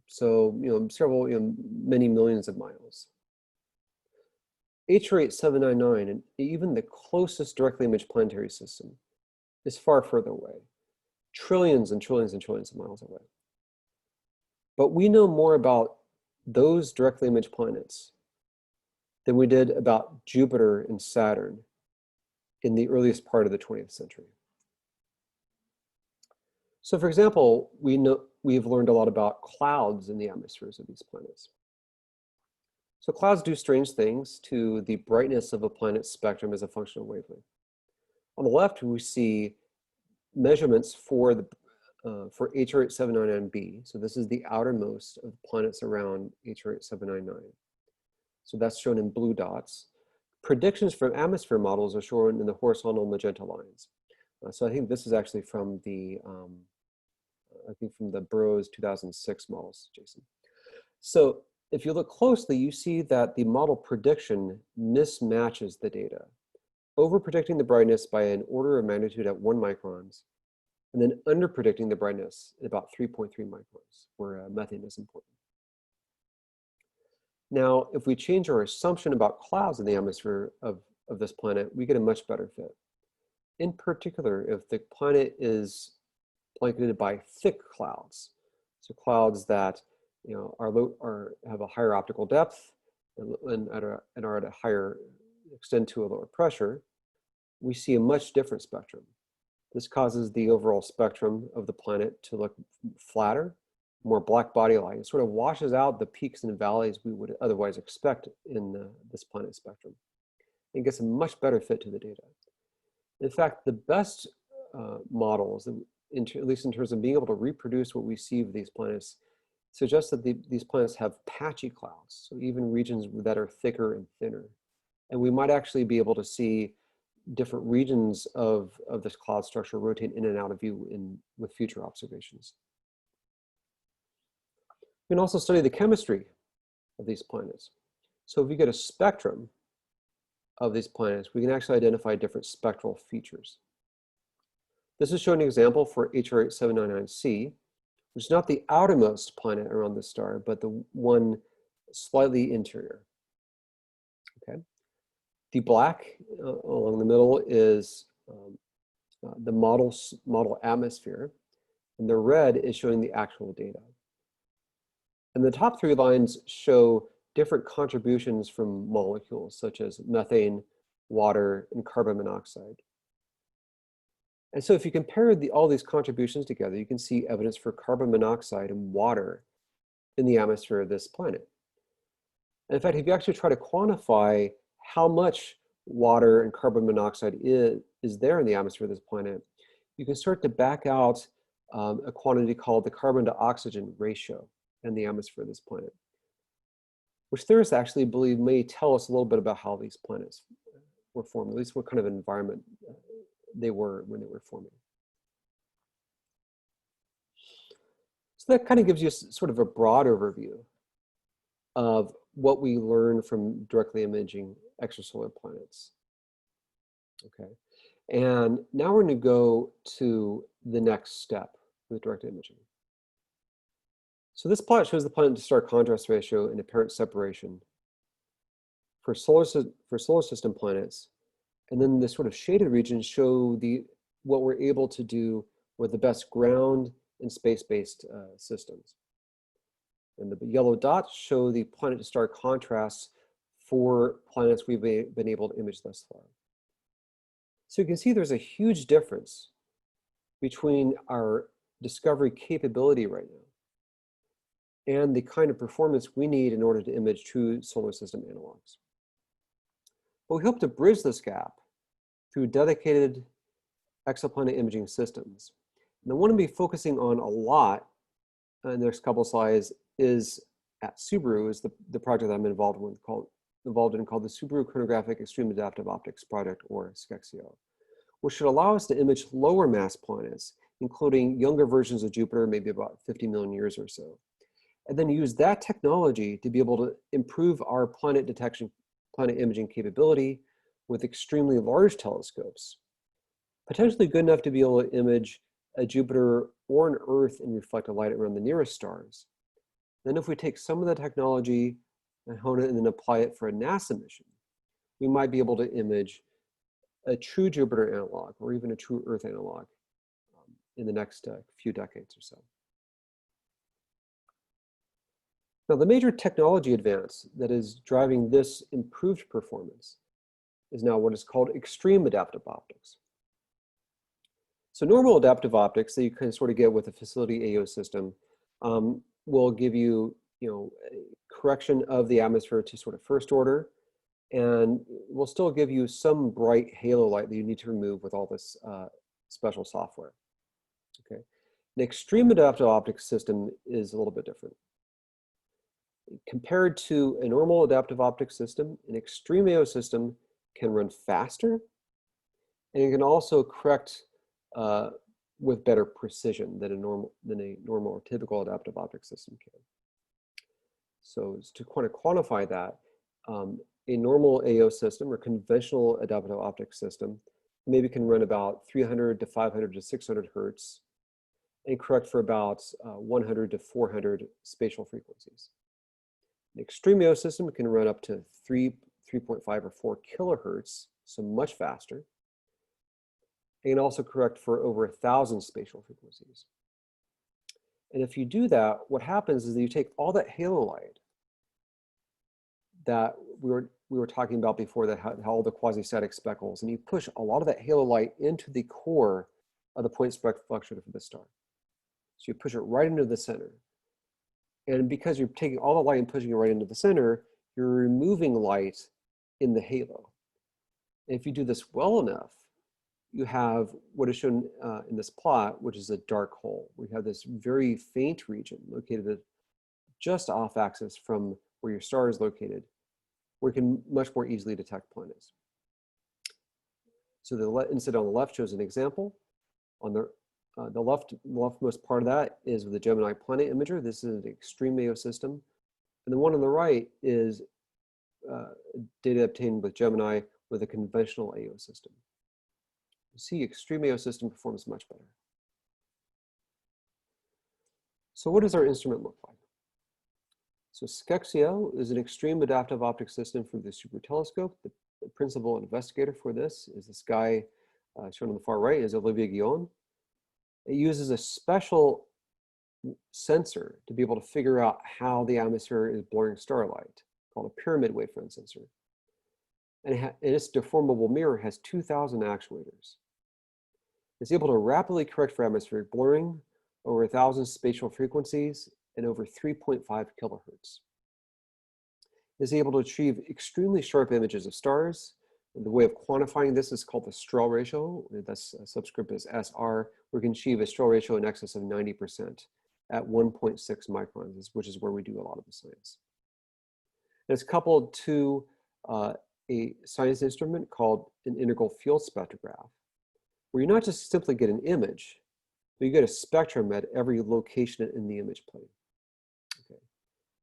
So many millions of miles. HR 8799 and even the closest directly imaged planetary system is far further away, trillions and trillions and trillions of miles away. But we know more about those directly imaged planets than we did about Jupiter and Saturn in the earliest part of the 20th century. So for example, we've learned a lot about clouds in the atmospheres of these planets. So clouds do strange things to the brightness of a planet's spectrum as a function of wavelength. On the left, we see measurements for for HR 8799b. So this is the outermost of the planets around HR 8799. So that's shown in blue dots. Predictions from atmosphere models are shown in the horizontal magenta lines. So I think this is actually from the, from the Burroughs 2006 models, Jason. So if you look closely, you see that the model prediction mismatches the data, over-predicting the brightness by an order of magnitude at 1 microns, and then under-predicting the brightness at about 3.3 microns, where methane is important. Now, if we change our assumption about clouds in the atmosphere of this planet, we get a much better fit. In particular, if the planet is blanketed by thick clouds, so clouds that have a higher optical depth and are at a higher extend to a lower pressure, we see a much different spectrum. This causes the overall spectrum of the planet to look flatter, more black body light. It sort of washes out the peaks and valleys we would otherwise expect in this planet spectrum. It gets a much better fit to the data. In fact, the best models, at least in terms of being able to reproduce what we see of these planets, suggest that these planets have patchy clouds, so even regions that are thicker and thinner. And we might actually be able to see different regions of this cloud structure rotate in and out of view with future observations. We can also study the chemistry of these planets. So if we get a spectrum of these planets, we can actually identify different spectral features. This is showing an example for HR 8799c, which is not the outermost planet around the star, but the one slightly interior. Okay. The black along the middle is the model atmosphere, and the red is showing the actual data. And the top 3 lines show different contributions from molecules such as methane, water, and carbon monoxide. And so if you compare all these contributions together, you can see evidence for carbon monoxide and water in the atmosphere of this planet. And in fact, if you actually try to quantify how much water and carbon monoxide is there in the atmosphere of this planet, you can start to back out a quantity called the carbon to oxygen ratio in the atmosphere of this planet, which theorists actually believe may tell us a little bit about how these planets were formed, at least what kind of environment they were when they were forming. So that kind of gives you sort of a broad overview of what we learn from directly imaging extrasolar planets. Okay, and now we're going to go to the next step with direct imaging. So this plot shows the planet to star contrast ratio and apparent separation for solar system planets, and then the sort of shaded regions show what we're able to do with the best ground and space-based systems. And the yellow dots show the planet to star contrasts for planets we've been able to image thus far. So you can see there's a huge difference between our discovery capability right now and the kind of performance we need in order to image true solar system analogs. But we hope to bridge this gap through dedicated exoplanet imaging systems. And the one to be focusing on a lot in the next couple of slides is at Subaru, is the project that I'm involved in called the Subaru Chronographic Extreme Adaptive Optics Project, or SCEXIO, which should allow us to image lower mass planets, including younger versions of Jupiter, maybe about 50 million years or so, and then use that technology to be able to improve our planet detection, planet imaging capability with extremely large telescopes, potentially good enough to be able to image a Jupiter or an Earth and reflect a light around the nearest stars. Then if we take some of the technology and hone it and then apply it for a NASA mission, we might be able to image a true Jupiter analog or even a true Earth analog in the next few decades or so. Now, the major technology advance that is driving this improved performance is now what is called extreme adaptive optics. So normal adaptive optics that you can sort of get with a facility AO system will give you, a correction of the atmosphere to sort of first order, and will still give you some bright halo light that you need to remove with all this special software. Okay, An extreme adaptive optics system is a little bit different. Compared to a normal adaptive optics system, an extreme AO system can run faster, and it can also correct with better precision than a normal or typical adaptive optics system can. So to kind of quantify that, a normal AO system or conventional adaptive optics system maybe can run about 300 to 500 to 600 hertz and correct for about 100 to 400 spatial frequencies. An extreme AO system can run up to 3.5 or 4 kilohertz, so much faster. It can also correct for over 1,000 spatial frequencies. And if you do that, what happens is that you take all that halo light that we were talking about before, that how all the quasi-static speckles, and you push a lot of that halo light into the core of the point spectral fluctuator for the star. So you push it right into the center. And because you're taking all the light and pushing it right into the center, you're removing light in the halo. And if you do this well enough, you have what is shown in this plot, which is a dark hole. We have this very faint region located just off axis from where your star is located, where you can much more easily detect planets. So the incident on the left shows an example. On the leftmost part of that is with the Gemini planet imager. This is an extreme AO system. And the one on the right is data obtained with Gemini with a conventional AO system. You see, extreme AO system performs much better. So what does our instrument look like? So SCEXIO is an extreme adaptive optics system for the super telescope. The principal investigator for this is this guy shown on the far right, is Olivier Guillaume. It uses a special sensor to be able to figure out how the atmosphere is blurring starlight, called a pyramid wavefront sensor. And its deformable mirror has 2,000 actuators. It's able to rapidly correct for atmospheric blurring over 1,000 spatial frequencies and over 3.5 kilohertz. It's able to achieve extremely sharp images of stars. And the way of quantifying this is called the Strehl ratio. That's subscript is SR. We can achieve a Strehl ratio in excess of 90% at 1.6 microns, which is where we do a lot of the science. And it's coupled to a science instrument called an integral field spectrograph, where you not just simply get an image, but you get a spectrum at every location in the image plane. Okay.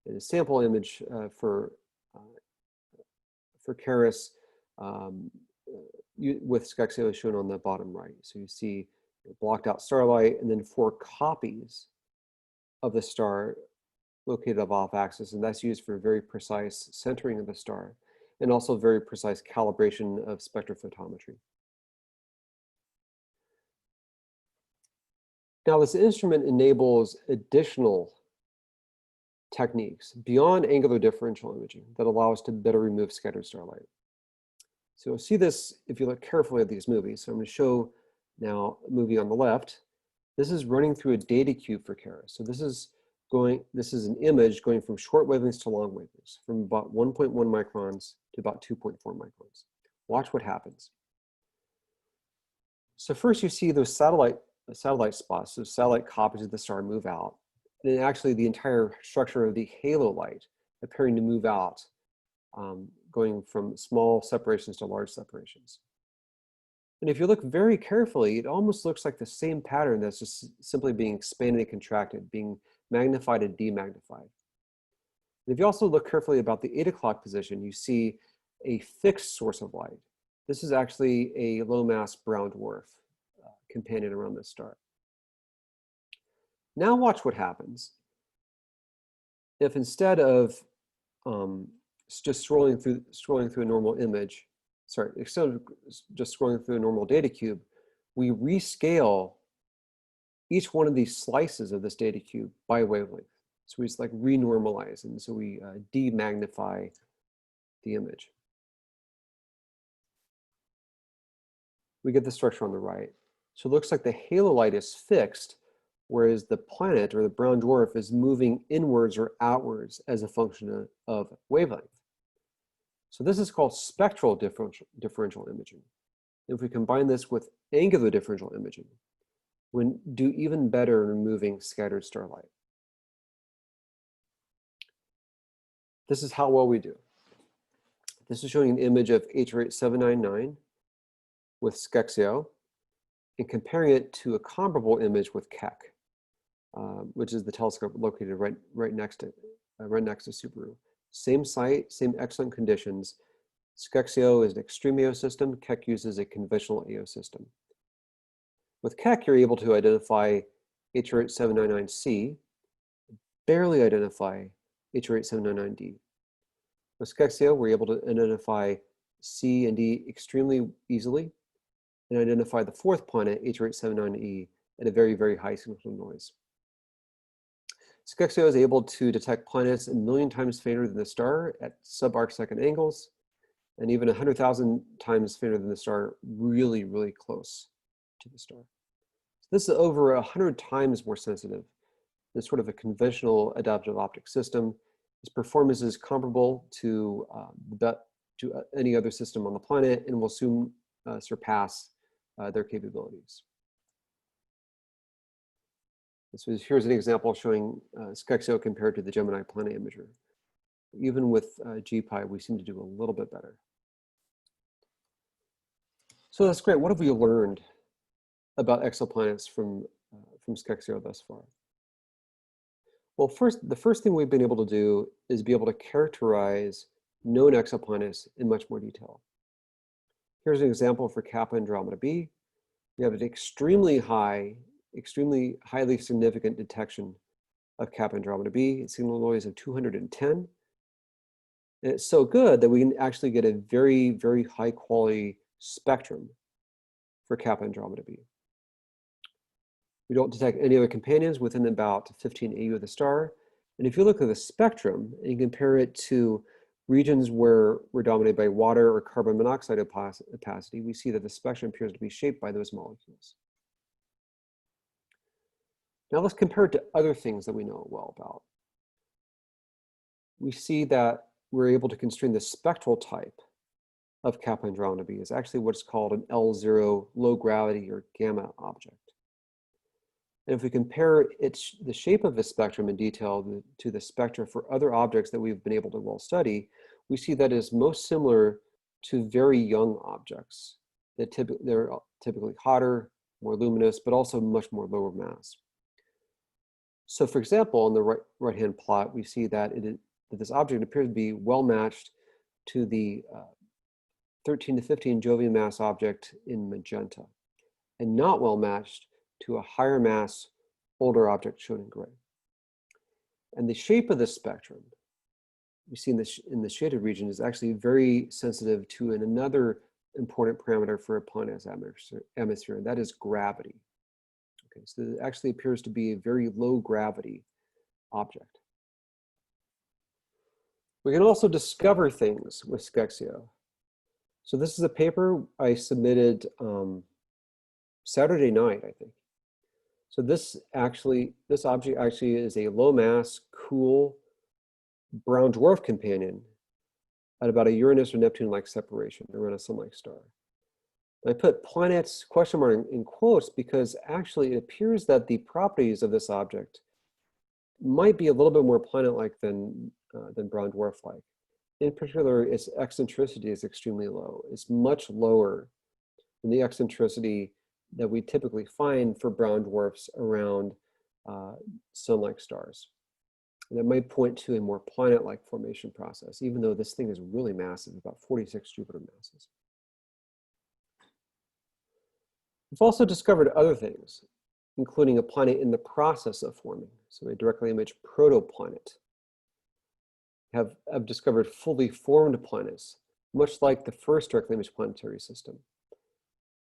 And a sample image for Keras with SCEXIO is shown on the bottom right. So you see blocked out starlight and then 4 copies of the star located off axis, and that's used for very precise centering of the star and also very precise calibration of spectrophotometry. Now, this instrument enables additional techniques beyond angular differential imaging that allow us to better remove scattered starlight. So you'll see this if you look carefully at these movies. So I'm going to show now a movie on the left. This is running through a data cube for Keras. So this is an image going from short wavelengths to long wavelengths, from about 1.1 microns to about 2.4 microns. Watch what happens. So first you see those satellite spots, so satellite copies of the star move out. And then actually the entire structure of the halo light appearing to move out, going from small separations to large separations. And if you look very carefully, it almost looks like the same pattern that's just simply being expanded and contracted, being magnified and demagnified. And if you also look carefully about the 8 o'clock position, you see a fixed source of light. This is actually a low mass brown dwarf companion around this star. Now watch what happens if instead of just scrolling through a normal image, instead of just scrolling through a normal data cube, we rescale each one of these slices of this data cube by wavelength. So we just like renormalize, and so we demagnify the image. We get the structure on the right. So it looks like the halo light is fixed, whereas the planet or the brown dwarf is moving inwards or outwards as a function of wavelength. So this is called spectral differential imaging. If we combine this with angular differential imaging, we do even better in removing scattered starlight. This is how well we do. This is showing an image of H8799 with Skexio and comparing it to a comparable image with Keck, which is the telescope located right next to Subaru. Same site, same excellent conditions. Skexio is an extreme AO system. Keck uses a conventional AO system. With Keck, you're able to identify H8799c, barely identify H8799d. With Skexio, we're able to identify C and D extremely easily and identify the fourth planet, H8799e, at a very, very high signal to noise. Skexio is able to detect planets 1 million times fainter than the star at sub-arcsecond angles, and even 100,000 times fainter than the star, really, really close to the star. So this is over 100 times more sensitive than sort of a conventional adaptive optics system. Its performance is comparable to any other system on the planet and will soon surpass their capabilities. Here's an example showing Skexio compared to the Gemini Planet Imager. Even with GPI, we seem to do a little bit better. So that's great. What have we learned about exoplanets from Skexio thus far? Well, the first thing we've been able to do is be able to characterize known exoplanets in much more detail. Here's an example for Kappa Andromeda B. We have an extremely highly significant detection of Kappa Andromeda B, a signal noise of 210. And it's so good that we can actually get a very, very high quality spectrum for Kappa Andromeda B. We don't detect any other companions within about 15 AU of the star. And if you look at the spectrum and you compare it to regions where we're dominated by water or carbon monoxide opacity, we see that the spectrum appears to be shaped by those molecules. Now let's compare it to other things that we know well about. We see that we're able to constrain the spectral type of Kappa Andromeda B is actually what's called an L0 low gravity or gamma object. And if we compare the shape of the spectrum in detail to the spectra for other objects that we've been able to well study, we see that it is most similar to very young objects. They're typically hotter, more luminous, but also much more lower mass. So for example, on the right-hand plot, we see that this object appears to be well matched to the 13 to 15 Jovian mass object in magenta, and not well matched to a higher mass, older object shown in gray. And the shape of the spectrum we see in the shaded region is actually very sensitive to another important parameter for a planet's atmosphere, and that is gravity. Okay, so it actually appears to be a very low gravity object. We can also discover things with Skexio. So this is a paper I submitted Saturday night, I think. So this object actually is a low mass, cool, brown dwarf companion at about a Uranus or Neptune-like separation around a sun-like star. And I put planets question mark in quotes because actually it appears that the properties of this object might be a little bit more planet-like than brown dwarf-like. In particular, its eccentricity is extremely low. It's much lower than the eccentricity that we typically find for brown dwarfs around sun-like stars. And it might point to a more planet-like formation process, even though this thing is really massive, about 46 Jupiter masses. We've also discovered other things, including a planet in the process of forming. So a directly imaged protoplanet. Have discovered fully formed planets, much like the first directly imaged planetary system.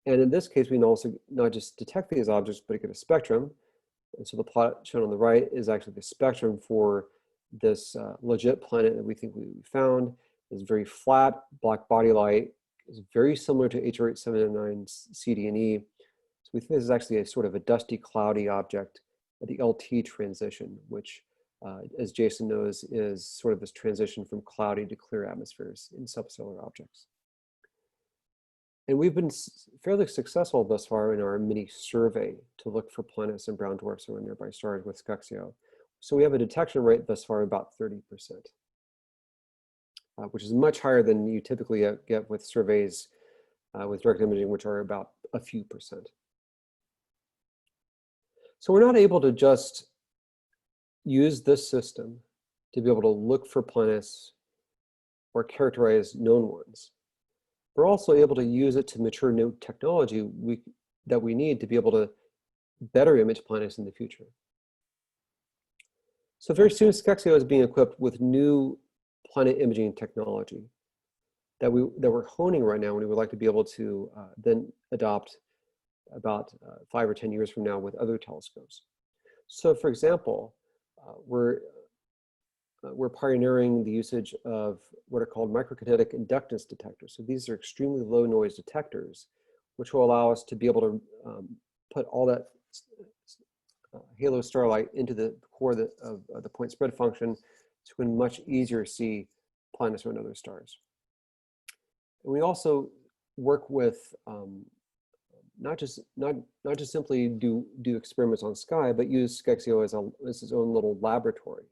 And in this case, we can also not just detect these objects, but get a spectrum. And so the plot shown on the right is actually the spectrum for this legit planet that we think we found. It's very flat, black body light, is very similar to HR8799 CD and E. So we think this is actually a sort of a dusty, cloudy object at the LT transition, which, as Jason knows, is sort of this transition from cloudy to clear atmospheres in subsolar objects. And we've been fairly successful thus far in our mini survey to look for planets and brown dwarfs or nearby stars with Skexio. So we have a detection rate thus far about 30%, which is much higher than you typically get with surveys with direct imaging, which are about a few percent. So we're not able to just use this system to be able to look for planets or characterize known ones. We're also able to use it to mature new technology that we need to be able to better image planets in the future. So very soon, Skexio is being equipped with new planet imaging technology that we're honing right now, and we would like to be able to then adopt about 5 or 10 years from now with other telescopes. So for example, we're pioneering the usage of what are called microkinetic inductance detectors. So these are extremely low noise detectors, which will allow us to be able to put all that halo starlight into the core of the point spread function, so we can much easier see planets or other stars. And we also work with not just simply do experiments on sky, but use Skexio as its own little laboratory.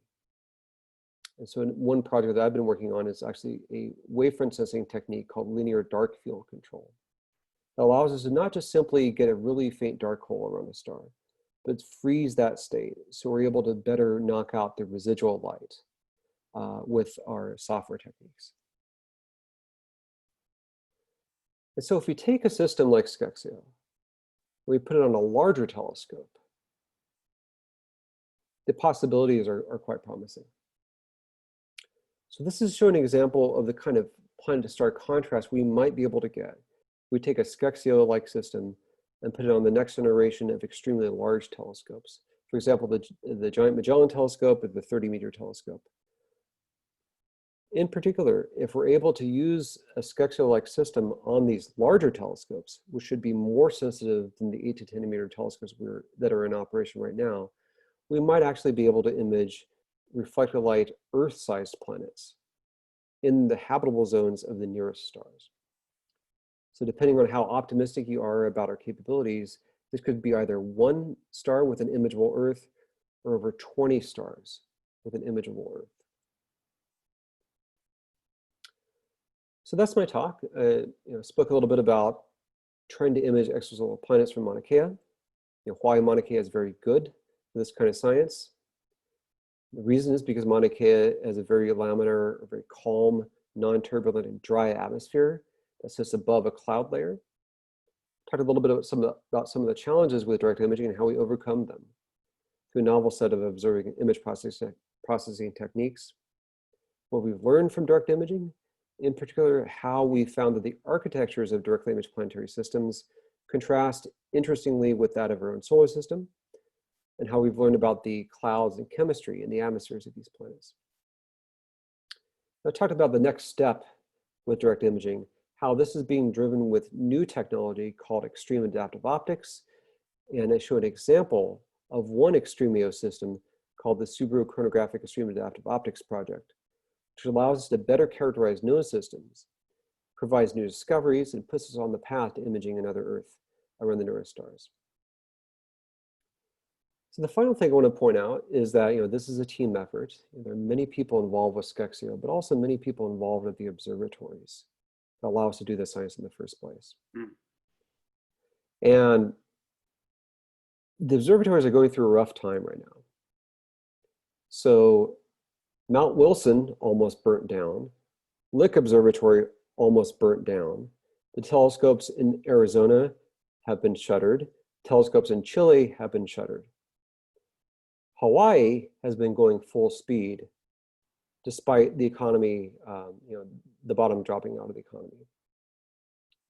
And so one project that I've been working on is actually a wavefront sensing technique called linear dark field control. That allows us to not just simply get a really faint dark hole around a star, but freeze that state, so we're able to better knock out the residual light with our software techniques. And so if we take a system like Skexio, we put it on a larger telescope, the possibilities are quite promising. So this is showing an example of the kind of planet-to-star contrast we might be able to get. We take a Skexio-like system and put it on the next generation of extremely large telescopes. For example, the Giant Magellan Telescope or the 30-meter telescope. In particular, if we're able to use a Skexio-like system on these larger telescopes, which should be more sensitive than the 8 to 10-meter telescopes that are in operation right now, we might actually be able to image reflected light Earth-sized planets in the habitable zones of the nearest stars. So depending on how optimistic you are about our capabilities, this could be either one star with an imageable Earth or over 20 stars with an imageable Earth. So that's my talk. Spoke a little bit about trying to image extrasolar planets from Maunakea. Why Maunakea is very good for this kind of science. The reason is because Maunakea has a very laminar, very calm, non-turbulent, and dry atmosphere that sits above a cloud layer. Talked a little bit about some of the challenges with direct imaging and how we overcome them through a novel set of observing and image processing techniques. What we've learned from direct imaging, in particular, how we found that the architectures of directly imaged planetary systems contrast interestingly with that of our own solar system, and how we've learned about the clouds and chemistry in the atmospheres of these planets. I talked about the next step with direct imaging, how this is being driven with new technology called extreme adaptive optics, and I show an example of one extreme system called the Subaru Chronographic Extreme Adaptive Optics Project, which allows us to better characterize known systems, provides new discoveries, and puts us on the path to imaging another Earth around the nearest stars. So the final thing I want to point out is that this is a team effort. There are many people involved with Skexio, but also many people involved at the observatories that allow us to do this science in the first place. And the observatories are going through a rough time right now. So Mount Wilson almost burnt down. Lick Observatory almost burnt down. The telescopes in Arizona have been shuttered. Telescopes in Chile have been shuttered. Hawaii has been going full speed despite the economy, the bottom dropping out of the economy.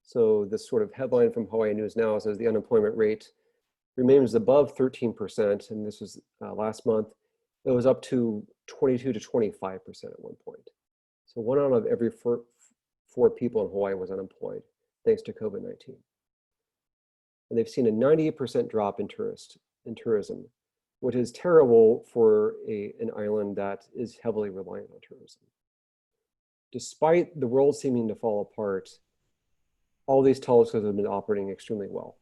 So this sort of headline from Hawaii News Now says the unemployment rate remains above 13%, and this was last month. It was up to 22 to 25% at one point. So 1 out of every four people in Hawaii was unemployed thanks to COVID-19. And they've seen a 98% drop in tourism, which is terrible for an island that is heavily reliant on tourism. Despite the world seeming to fall apart, all these telescopes have been operating extremely well,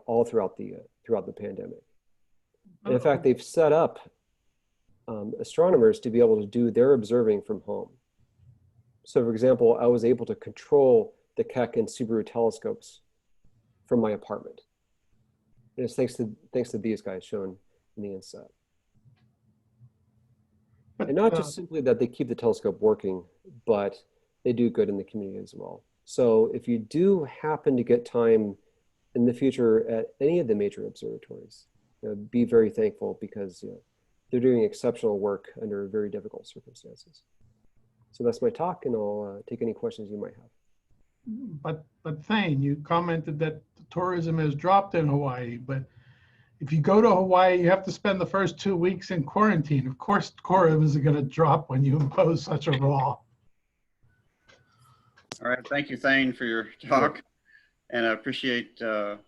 all throughout the pandemic. And in fact, they've set up astronomers to be able to do their observing from home. So for example, I was able to control the Keck and Subaru telescopes from my apartment. And it's thanks to these guys shown in the inset. And not just simply that they keep the telescope working, but they do good in the community as well. So if you do happen to get time in the future at any of the major observatories, be very thankful, because they're doing exceptional work under very difficult circumstances. So that's my talk, and I'll take any questions you might have. But Thane, you commented that tourism has dropped in Hawaii, but if you go to Hawaii, you have to spend the first 2 weeks in quarantine. Of course, tourism is going to drop when you impose such a law. All right, thank you, Thane, for your talk, and I appreciate your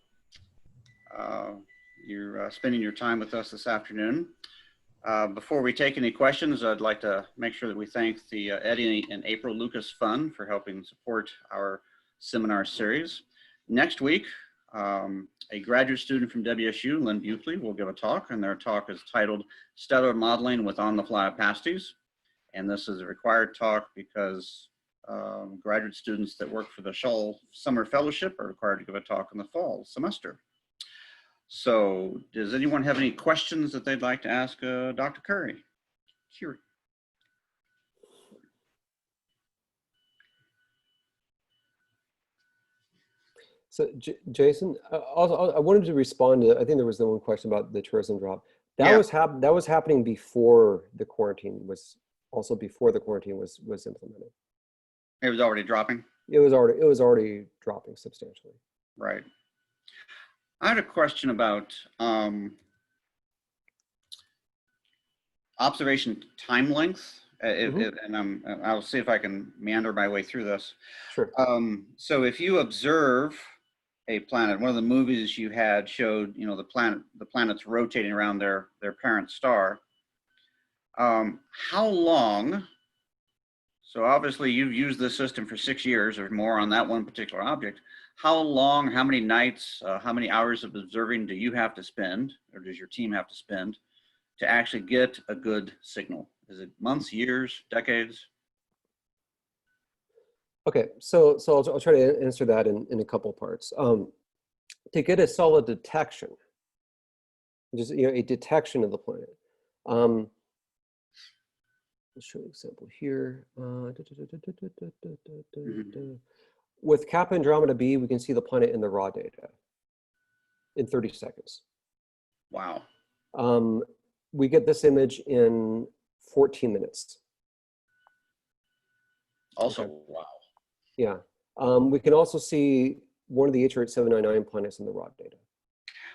spending your time with us this afternoon. Before we take any questions, I'd like to make sure that we thank the Eddie and April Lucas Fund for helping support our seminar series. Next week, a graduate student from WSU, Lynn Buckley, will give a talk, and their talk is titled Stellar Modeling with On-the-Fly Opacities. And this is a required talk because graduate students that work for the Shaw Summer Fellowship are required to give a talk in the fall semester. So does anyone have any questions that they'd like to ask Dr. Curry? Sure. So Jason, also, I wanted to respond to, I think there was the one question about the tourism drop. That was happening before the quarantine was, also before the quarantine was implemented. It was already dropping? It was already dropping substantially. Right. I had a question about observation time length, and I'll see if I can meander my way through this. Sure. So if you observe a planet, one of the movies you had showed, the planets rotating around their parent star. How long? So obviously you've used this system for 6 years or more on that one particular object. How long, how many nights, how many hours of observing do you have to spend, or does your team have to spend, to actually get a good signal? Is it months, years, decades? Okay, so I'll try to answer that in a couple parts. To get a solid detection, just a detection of the planet. I'll show you an example here. With Kappa Andromeda B, we can see the planet in the raw data in 30 seconds. Wow. We get this image in 14 minutes. Also, okay. Wow. Yeah. We can also see one of the H8799 planets in the raw data,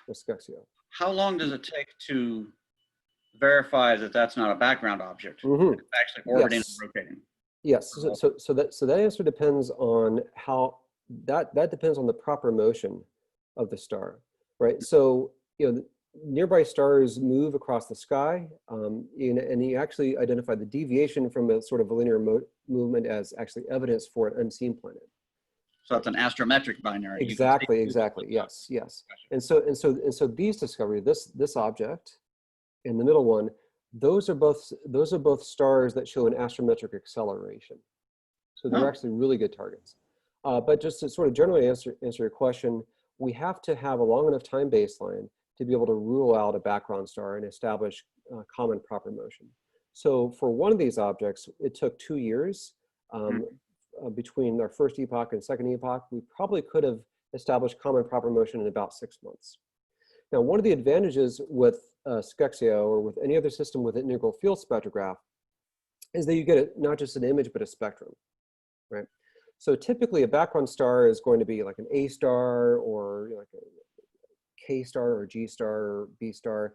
with Skexio. How long does it take to verify that that's not a background object? It's actually orbiting and rotating. Yes. So that answer depends on how that depends on the proper motion of the star, right? So nearby stars move across the sky, and you actually identify the deviation from a sort of a linear movement as actually evidence for an unseen planet. So it's an astrometric binary. Exactly. Yes. And so these discoveries, this object and the middle one, those are both stars that show an astrometric acceleration. So they're actually really good targets. But just to sort of generally answer your question, we have to have a long enough time baseline to be able to rule out a background star and establish common proper motion. So for one of these objects, it took 2 years between our first epoch and second epoch. We probably could have established common proper motion in about 6 months. Now, one of the advantages with Skexio or with any other system with an integral field spectrograph is that you get not just an image, but a spectrum, right? So typically a background star is going to be like an A star or like a K star or G star or B star.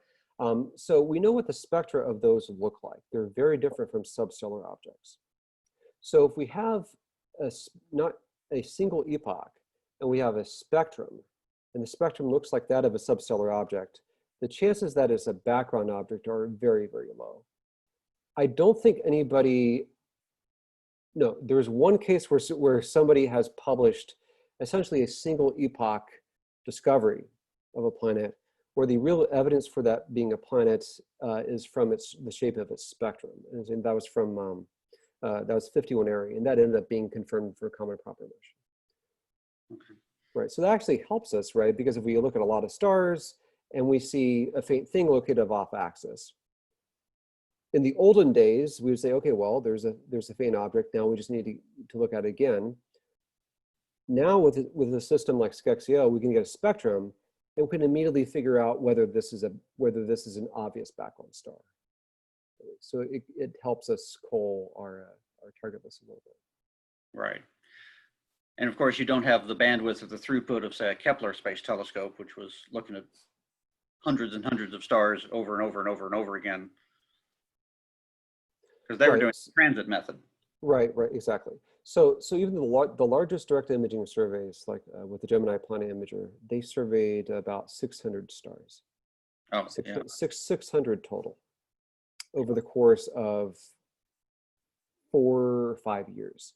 So we know what the spectra of those look like. They're very different from substellar objects. So if we have not a single epoch and we have a spectrum, and the spectrum looks like that of a substellar object, the chances that it's a background object are very, very low. I don't think anybody, no, there's one case where somebody has published essentially a single epoch discovery of a planet, where the real evidence for that being a planet is from the shape of its spectrum. And that was from, that was 51 Area, and that ended up being confirmed for common proper motion. Okay. Right, so that actually helps us, right? Because if we look at a lot of stars and we see a faint thing located off axis, in the olden days, we would say, okay, well, there's a faint object. Now we just need to look at it again. Now with a system like Skexio, we can get a spectrum and we can immediately figure out whether this is an obvious background star. So it helps us cull our target list a little bit. Right. And of course, you don't have the bandwidth or the throughput of, say, a Kepler space telescope, which was looking at hundreds and hundreds of stars over and over and over and over again, because they were doing the transit method. Right, exactly. So even the largest direct imaging surveys, like with the Gemini Planet Imager, they surveyed about 600 stars. Oh, yeah. 600 total over the course of 4 or 5 years.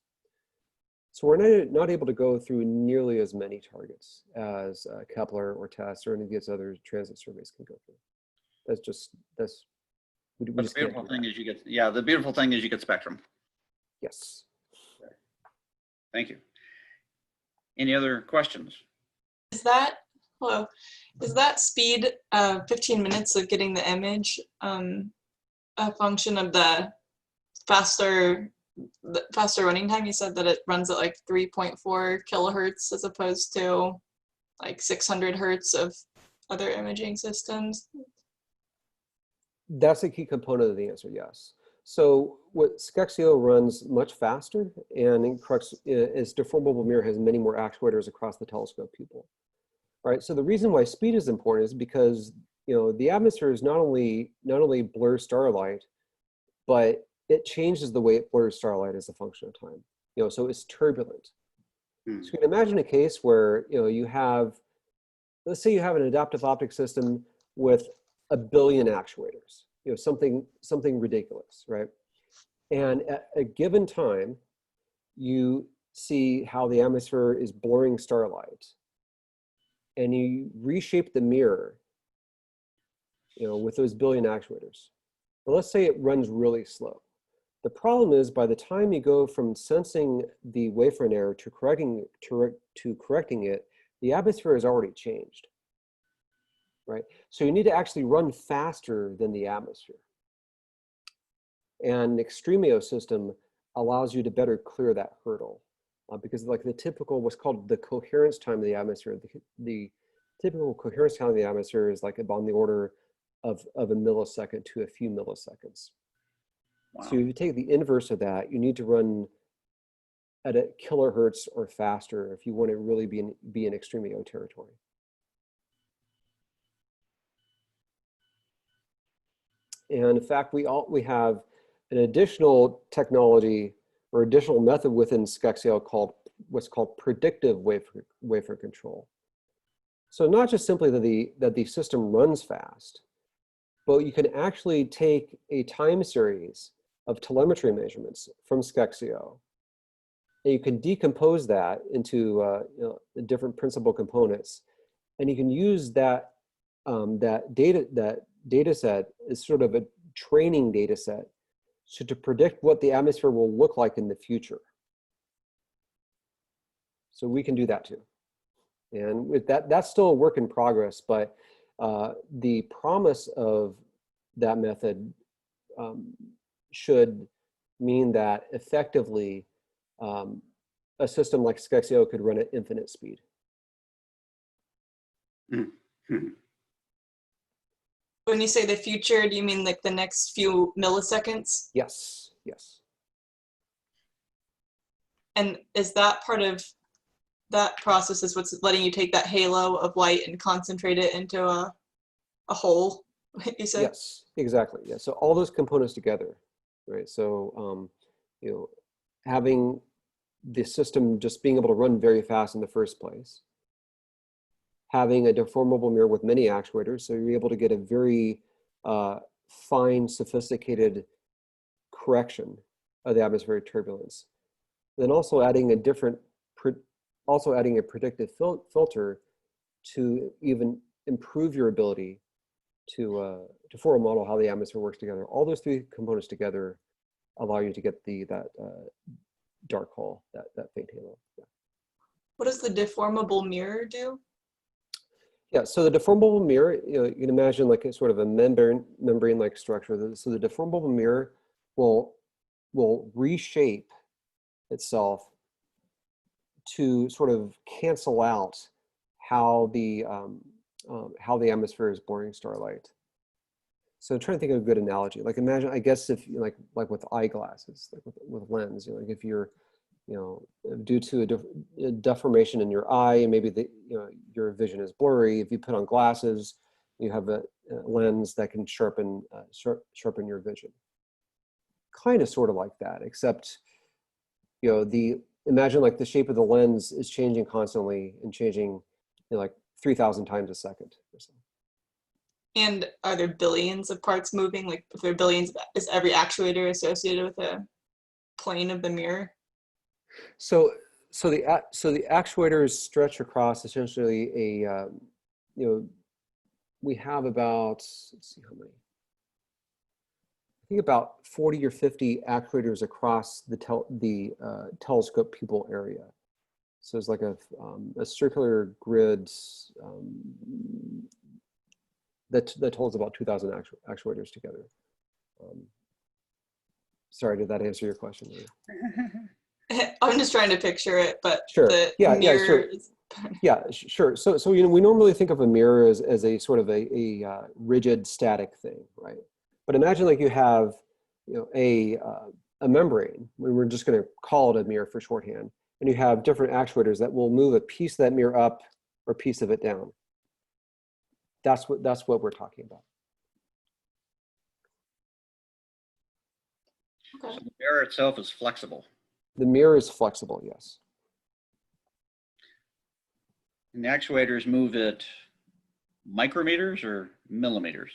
So we're not able to go through nearly as many targets as Kepler or TESS or any of these other transit surveys can go through. But the beautiful thing is the beautiful thing is you get spectrum. Yes. Thank you. Any other questions? Is that speed 15 minutes of getting the image a function of the faster running time? You said that it runs at like 3.4 kilohertz as opposed to like 600 hertz of other imaging systems. That's a key component of the answer, yes. So what Skexio runs much faster, and its deformable mirror has many more actuators across the telescope pupil. Right. So the reason why speed is important is because the atmosphere is not only blurs starlight, but it changes the way it blurs starlight as a function of time. So it's turbulent. So you can imagine a case where you have, let's say you have an adaptive optic system with 1 billion actuators, something ridiculous, right? And at a given time, you see how the atmosphere is blurring starlight, and you reshape the mirror, with those 1 billion actuators. But let's say it runs really slow. The problem is, by the time you go from sensing the wavefront error to correcting it, the atmosphere has already changed. Right? So you need to actually run faster than the atmosphere. And an Extremio system allows you to better clear that hurdle because like the typical, what's called the coherence time of the atmosphere, the typical coherence time of the atmosphere is like on the order of a millisecond to a few milliseconds. Wow. So if you take the inverse of that, you need to run at a kilohertz or faster if you want to really be in Extremio territory. And in fact, we have an additional technology or additional method within Skexio called what's called predictive wafer control. So not just simply that the system runs fast, but you can actually take a time series of telemetry measurements from Skexio, and you can decompose that into different principal components, and you can use that data set is sort of a training data set to predict what the atmosphere will look like in the future. So we can do that too. And with that's still a work in progress, but the promise of that method should mean that effectively a system like Skexio could run at infinite speed. Mm-hmm. When you say the future, do you mean like the next few milliseconds? Yes, yes. And is that part of that process is what's letting you take that halo of light and concentrate it into a hole, you said? Yes, exactly. Yeah. So all those components together, right? So, having the system just being able to run very fast in the first place, having a deformable mirror with many actuators, so you're able to get a very fine, sophisticated correction of the atmospheric turbulence. Then also adding a different also adding a predictive filter to even improve your ability to form a model how the atmosphere works together. All those three components together allow you to get that dark hole, that faint halo. Yeah. What does the deformable mirror do? Yeah, so the deformable mirror, you can imagine like a sort of a membrane-like structure. So the deformable mirror will reshape itself to sort of cancel out how the atmosphere is blurring starlight. So I'm trying to think of a good analogy. Like imagine, I guess if like with eyeglasses, like with lens, like if you're, due to a deformation in your eye, and maybe your vision is blurry. If you put on glasses, you have a lens that can sharpen your vision. Kind of, sort of like that, except imagine like the shape of the lens is changing constantly and changing like 3,000 times a second or so. And are there billions of parts moving? Like if there are billions, is every actuator associated with a plane of the mirror? So the actuators stretch across essentially a we have about, let's see how many. I think about 40 or 50 actuators across the telescope pupil area. So it's like a circular grid that holds about 2,000 actuators together. Sorry, did that answer your question? I'm just trying to picture it, but sure. The Yeah, mirror yeah, sure. is... Yeah, sure. So we normally think of a mirror as a sort of a rigid, static thing, right? But imagine like you have a membrane. We're just going to call it a mirror for shorthand, and you have different actuators that will move a piece of that mirror up or a piece of it down. That's what we're talking about. Okay. So the mirror itself is flexible. The mirror is flexible, yes. And the actuators move at micrometers or millimeters?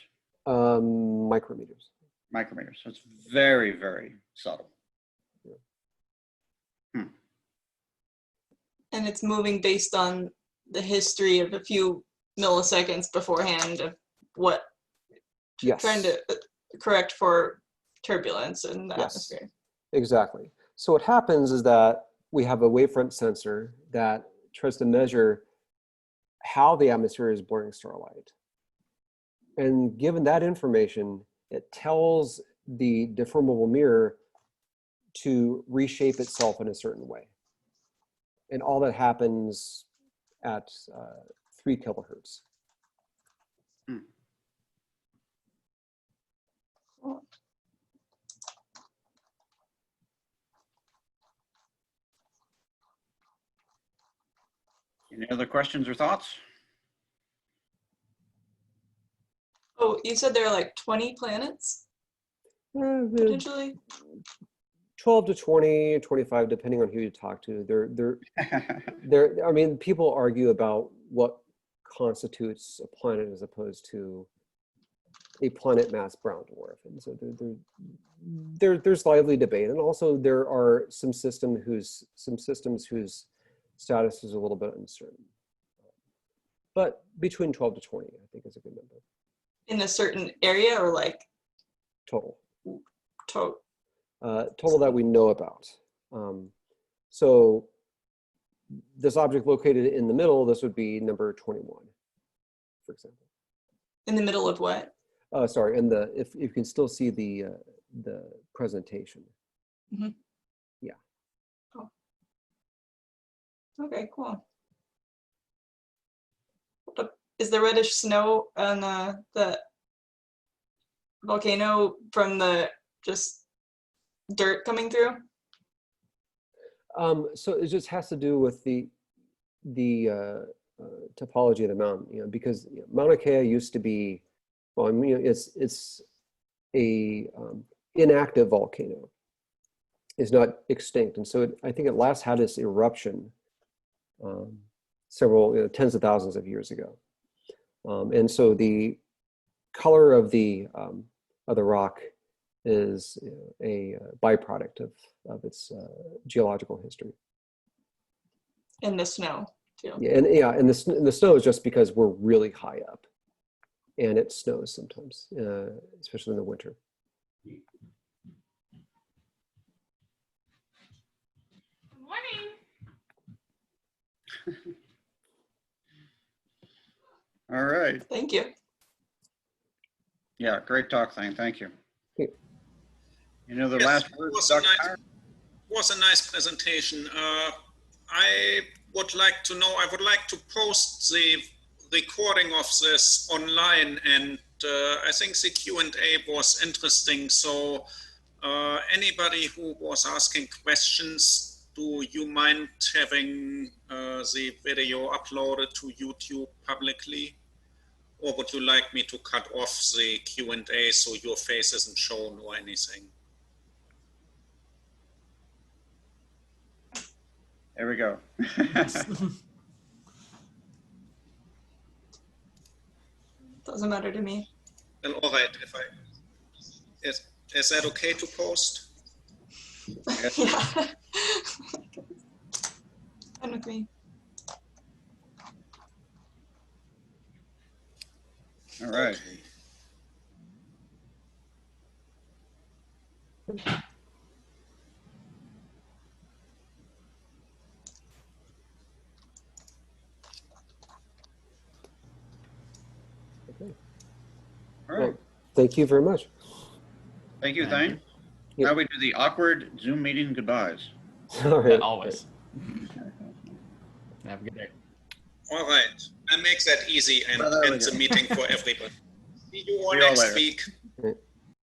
Micrometers. Micrometers. So it's very, very subtle. And it's moving based on the history of a few milliseconds beforehand of what, Yes. trying to correct for turbulence in the Yes. atmosphere. Exactly. So what happens is that we have a wavefront sensor that tries to measure how the atmosphere is blurring starlight. And given that information, it tells the deformable mirror to reshape itself in a certain way. And all that happens at 3 kilohertz. Cool. Any other questions or thoughts? Oh, you said there are like 20 planets, potentially? 12 to 20, 25, depending on who you talk to. I mean, people argue about what constitutes a planet as opposed to a planet mass brown dwarf. And so there's lively debate. And also there are some systems whose status is a little bit uncertain. But between 12 to 20, I think is a good number. In a certain area or like? Total. Total. Total that we know about. So this object located in the middle, this would be number 21, for example. In the middle of what? Sorry, and if you can still see the presentation. Mm-hmm. Yeah. Oh. Okay, cool. Is the reddish snow on the volcano from the just dirt coming through? So it just has to do with the topology of the mountain, because Maunakea used to be, well, I mean, it's a inactive volcano. It's not extinct, and so I think it last had this eruption several tens of thousands of years ago, and so the color of the rock is a byproduct of its geological history. in the snow too. Yeah, and the snow is just because we're really high up, and it snows sometimes, especially in the winter. Good morning. All right. Thank you. Yeah, great talk, Thane. Thank you. Okay. You know, the Yes, last it word, was Dr. Meyer? was a nice presentation. I would like to know, I would like to post the recording of this online, and I think the Q&A was interesting. So anybody who was asking questions, do you mind having the video uploaded to YouTube publicly? Or would you like me to cut off the Q&A so your face isn't shown or anything? There we go. Doesn't matter to me. Well, all right. Is that okay to post? Yeah. Fine with me. All right. Okay. Okay. All right. Well, thank you very much. Thank you, Thane. Yeah. Now we do the awkward Zoom meeting goodbyes. All right. Always. Have a good day. All right. I make that easy and Well, there we end the go. meeting for everybody. See you all See you all next later. week. Right.